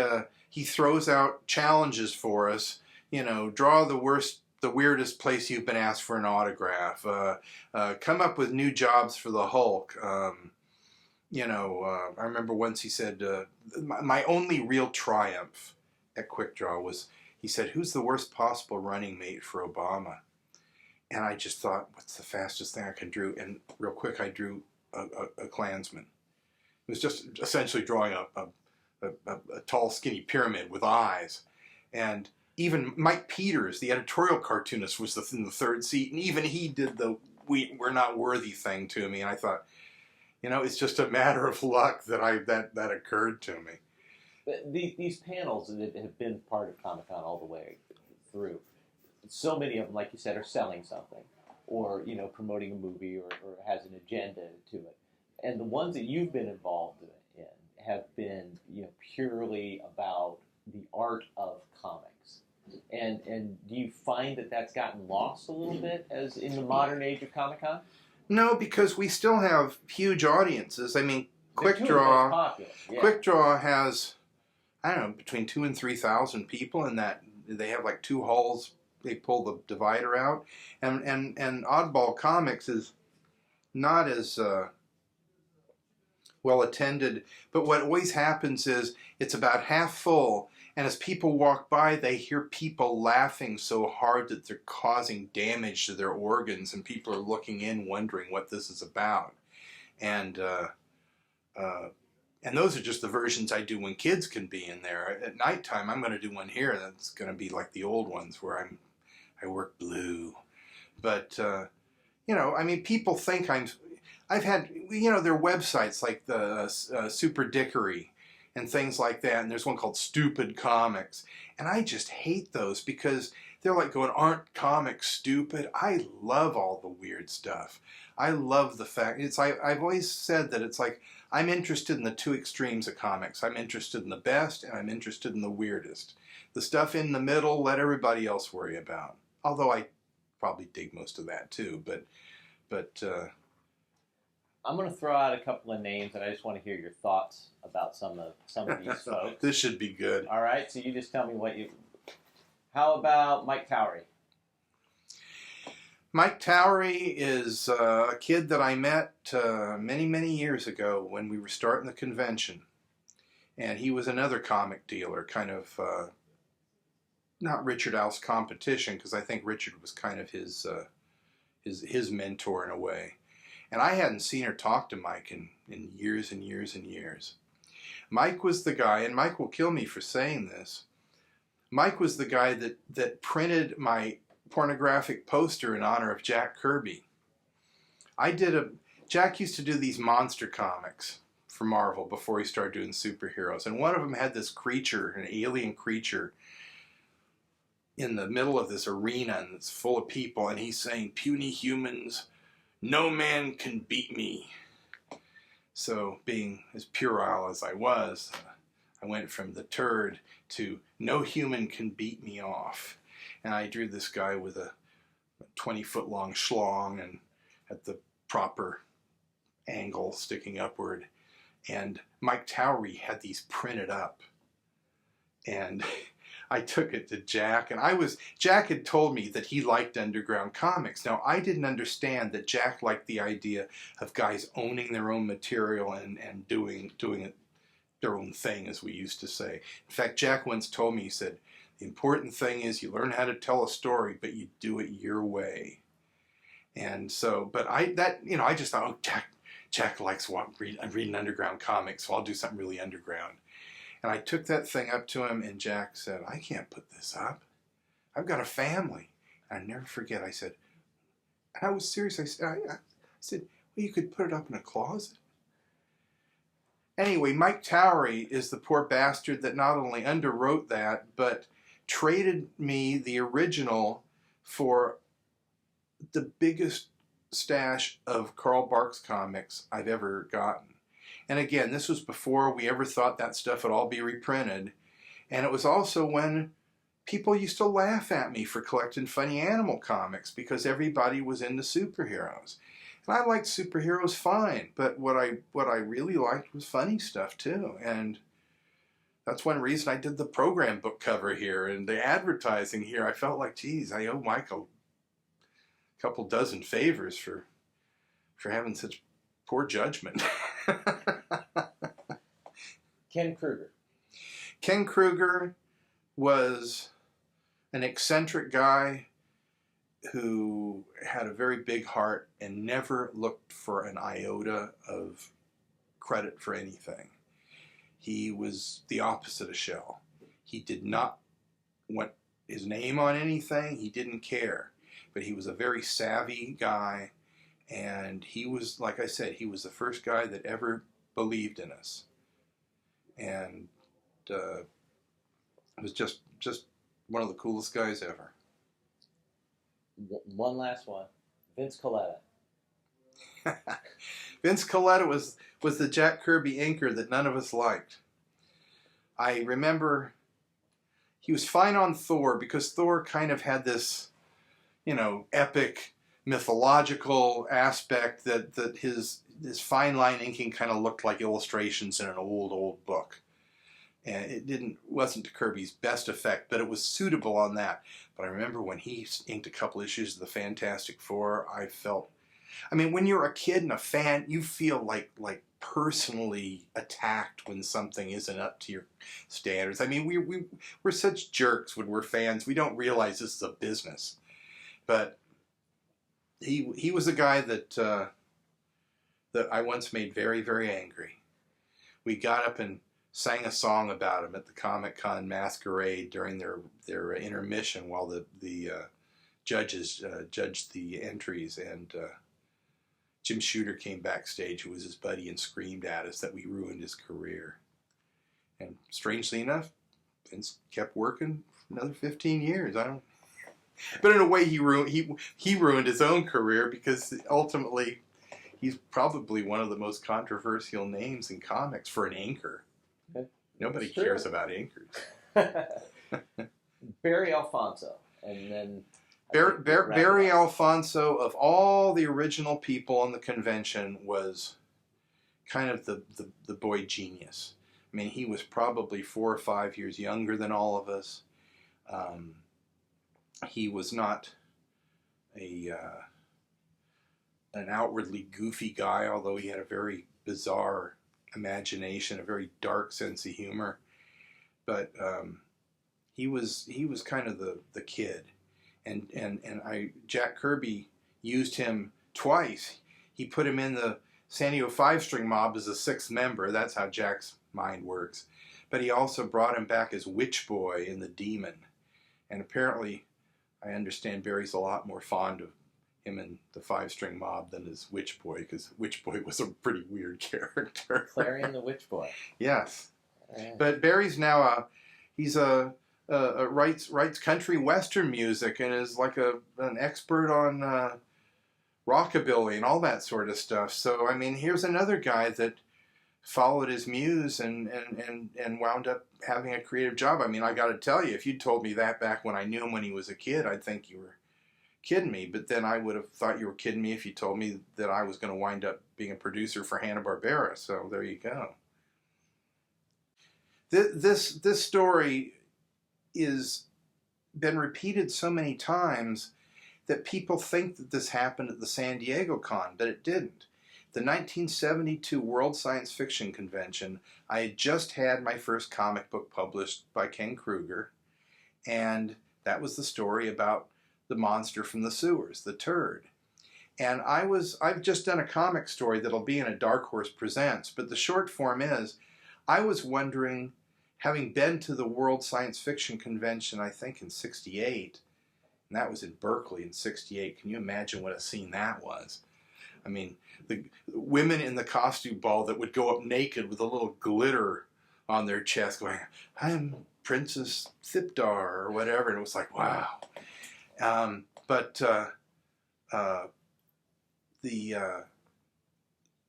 throws out challenges for us. Draw the weirdest place you've been asked for an autograph. Come up with new jobs for the Hulk. I remember once he said, my only real triumph at Quick Draw was, he said, who's the worst possible running mate for Obama? And I just thought, what's the fastest thing I can draw? And real quick, I drew a Klansman. It was just essentially drawing a tall, skinny pyramid with eyes. And even Mike Peters, the editorial cartoonist, was in the third seat, and even he did the we're not worthy thing to me. And I thought, it's just a matter of luck that occurred to me. These panels that have been part of Comic-Con all the way through, so many of them, like you said, are selling something, or promoting a movie, or has an agenda to it. And the ones that you've been involved in have been purely about the art of comics. And do you find that that's gotten lost a little bit as in the modern age of Comic-Con? No, because we still have huge audiences. I mean, Quick Draw has, I don't know, between 2,000 and 3,000 people in that. They have like two halls. They pull the divider out, and Oddball Comics is not as well attended. But what always happens is it's about half full, And as people walk by, they hear people laughing so hard that they're causing damage to their organs, and people are looking in wondering what this is about. And those are just the versions I do when kids can be in there. At nighttime, I'm going to do one here that's going to be like the old ones where I work blue. But, I mean, people think I've had, there are websites like the Super Dickory and things like that, and there's one called Stupid Comics, and I just hate those because they're like going, aren't comics stupid? I love all the weird stuff. I love the fact, I've always said that it's like, I'm interested in the two extremes of comics. I'm interested in the best, and I'm interested in the weirdest. The stuff in the middle, let everybody else worry about. Although I probably dig most of that too, but I'm going to throw out a couple of names, and I just want to hear your thoughts about some of these folks. This should be good. All right, so you just tell me How about Mike Towery? Mike Towery is a kid that I met many, many years ago when we were starting the convention. And he was another comic dealer, kind of, not Richard Alf's competition, because I think Richard was kind of his mentor in a way. And I hadn't seen or talked to Mike in years and years and years. Mike was the guy, and Mike will kill me for saying this, Mike was the guy that printed my pornographic poster in honor of Jack Kirby. Jack used to do these monster comics for Marvel before he started doing superheroes, and one of them had this creature, an alien creature, in the middle of this arena, and it's full of people, and he's saying, "Puny humans, no man can beat me." So, being as puerile as I was, I went from the turd to "no human can beat me off." And I drew this guy with a 20-foot long schlong and at the proper angle sticking upward. And Mike Towery had these printed up. And I took it to Jack, and Jack had told me that he liked underground comics. Now, I didn't understand that Jack liked the idea of guys owning their own material and doing it their own thing, as we used to say. In fact, Jack once told me, he said, "The important thing is you learn how to tell a story, but you do it your way." And so, but I just thought, oh, Jack likes reading underground comics, so I'll do something really underground. And I took that thing up to him, and Jack said, "I can't put this up. I've got a family." And I never forget, I said, and I was serious, I said, "Well, you could put it up in a closet." Anyway, Mike Towery is the poor bastard that not only underwrote that, but traded me the original for the biggest stash of Carl Barks comics I've ever gotten. And again, this was before we ever thought that stuff would all be reprinted. And it was also when people used to laugh at me for collecting funny animal comics because everybody was into superheroes. And I liked superheroes fine, but what I really liked was funny stuff too. And that's one reason I did the program book cover here and the advertising here. I felt like, geez, I owe Michael a couple dozen favors for having such poor judgment. Ken Kruger. Ken Kruger was an eccentric guy who had a very big heart and never looked for an iota of credit for anything. He was the opposite of Shell. He did not want his name on anything. He didn't care. But he was a very savvy guy, and he was, like I said, he was the first guy that ever believed in us. And it was just one of the coolest guys ever. One last one. Vince Coletta. Vince Coletta was the Jack Kirby inker that none of us liked. I remember he was fine on Thor because Thor kind of had this, epic mythological aspect that his fine line inking kind of looked like illustrations in an old book. And it wasn't to Kirby's best effect, but it was suitable on that. But I remember when he inked a couple issues of the Fantastic Four, I felt I mean, when you're a kid and a fan, you feel like personally attacked when something isn't up to your standards. I mean, we're such jerks when we're fans. We don't realize this is a business. But he was a guy that that I once made very, very angry. We got up and sang a song about him at the Comic-Con masquerade during their intermission while the judges judged the entries, and Jim Shooter came backstage, who was his buddy, and screamed at us that we ruined his career. And strangely enough, Vince kept working for another 15 years. But in a way, he ruined his own career, because ultimately he's probably one of the most controversial names in comics for an anchor. Nobody cares about anchors. Barry Alfonso, and then Barry Alfonso, of all the original people on the convention, was kind of the boy genius. I mean, he was probably 4 or 5 years younger than all of us. He was not an outwardly goofy guy, although he had a very bizarre imagination, a very dark sense of humor. But he was kind of the kid. And Jack Kirby used him twice. He put him in the San Diego 5-string mob as a 6th member. That's how Jack's mind works. But he also brought him back as Witch Boy in The Demon. And apparently, I understand Barry's a lot more fond of him in the 5-string mob than as Witch Boy, because Witch Boy was a pretty weird character. Clarion the Witch Boy. Yes. But Barry's now writes country western music and is like an expert on rockabilly and all that sort of stuff. So I mean, here's another guy that followed his muse and wound up having a creative job. I mean, I got to tell you, if you'd told me that back when I knew him when he was a kid, I'd think you were kidding me. But then I would have thought you were kidding me if you told me that I was going to wind up being a producer for Hanna-Barbera. So there you go. This story is been repeated so many times that people think that this happened at the San Diego Con, but it didn't. The 1972 World Science Fiction Convention, I had just had my first comic book published by Ken Kruger, and that was the story about the monster from the sewers, the turd. And I've just done a comic story that'll be in a Dark Horse Presents, but the short form is, I was wondering, having been to the World Science Fiction Convention, I think in '68, and that was in Berkeley in '68. Can you imagine what a scene that was? I mean, the women in the costume ball that would go up naked with a little glitter on their chest going, "I'm Princess Thipdar," or whatever, and it was like, wow.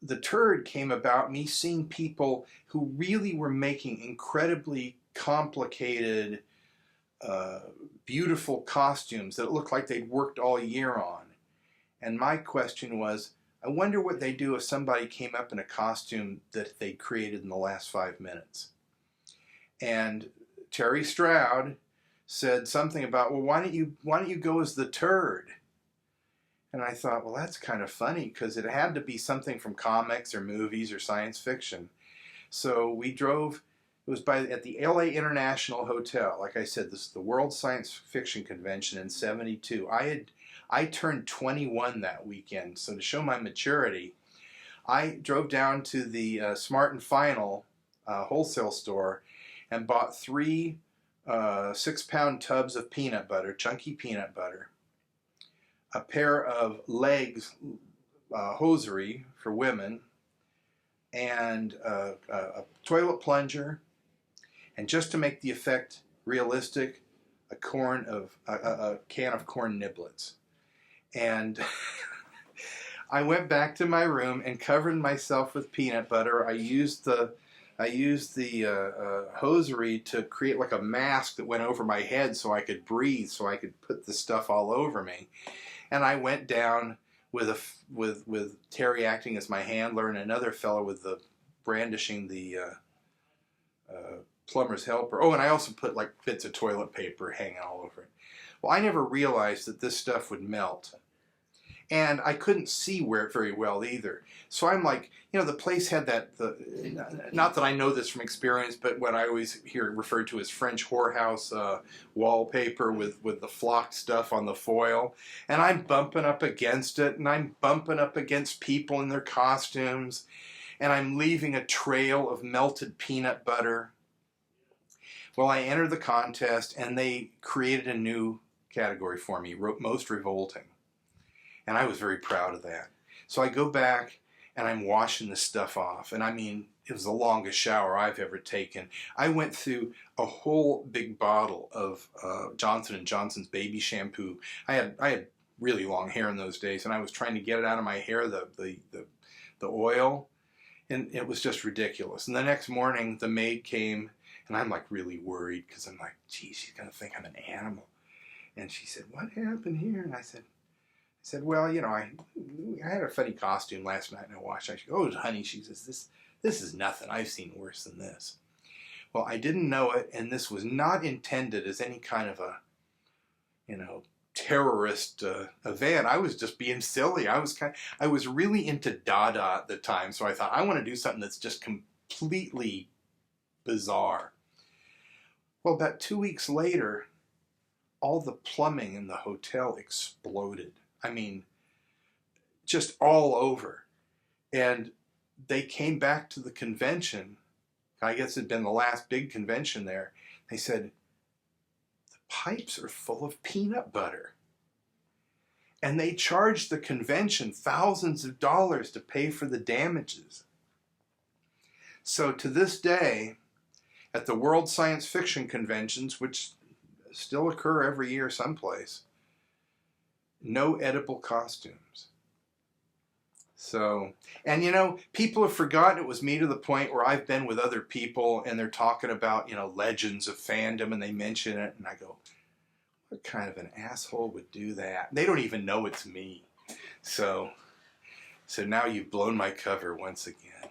The turd came about me seeing people who really were making incredibly complicated, beautiful costumes that looked like they'd worked all year on. And my question was, I wonder what they'd do if somebody came up in a costume that they created in the last 5 minutes. And Terry Stroud said something about, well, why don't you go as the turd? And I thought, well, that's kind of funny, because it had to be something from comics or movies or science fiction. So we drove, it was at the LA International Hotel. Like I said, this is the World Science Fiction Convention in '72. I turned 21 that weekend, so to show my maturity, I drove down to the Smart and Final wholesale store and bought 3 6-pound tubs of peanut butter, chunky peanut butter, a pair of legs hosiery for women, and a toilet plunger, and just to make the effect realistic, a can of corn niblets. And I went back to my room and covered myself with peanut butter. I used the hosiery to create like a mask that went over my head so I could breathe, so I could put the stuff all over me. And I went down with Terry acting as my handler and another fellow with the brandishing the plumber's helper. Oh, and I also put like bits of toilet paper hanging all over it. Well, I never realized that this stuff would melt. and I couldn't see where very well either. So I'm like, you know, the place had not that I know this from experience, but what I always hear referred to as French whorehouse wallpaper with the flocked stuff on the foil. And I'm bumping up against it, and I'm bumping up against people in their costumes, and I'm leaving a trail of melted peanut butter. Well, I entered the contest, and they created a new category for me, most revolting. And I was very proud of that. So I go back, and I'm washing this stuff off. And I mean, it was the longest shower I've ever taken. I went through a whole big bottle of Johnson & Johnson's baby shampoo. I had really long hair in those days, and I was trying to get it out of my hair, the oil, and it was just ridiculous. And the next morning, the maid came, and I'm like really worried, because I'm like, gee, she's going to think I'm an animal. And she said, what happened here? And I said, well, you know, I had a funny costume last night and I washed it. She goes, oh, honey, she says, this is nothing. I've seen worse than this. Well, I didn't know it, and this was not intended as any kind of a, you know, terrorist event. I was just being silly. I was really into Dada at the time, so I thought, I want to do something that's just completely bizarre. Well, about 2 weeks later, all the plumbing in the hotel exploded. I mean, just all over. And they came back to the convention. I guess it had been the last big convention there. They said, the pipes are full of peanut butter. And they charged the convention thousands of dollars to pay for the damages. So to this day, at the World Science Fiction Conventions, which still occur every year someplace, no edible costumes. So, and you know, people have forgotten it was me, to the point where I've been with other people and they're talking about, you know, legends of fandom, and they mention it, and I go, what kind of an asshole would do that? They don't even know it's me. So now you've blown my cover once again.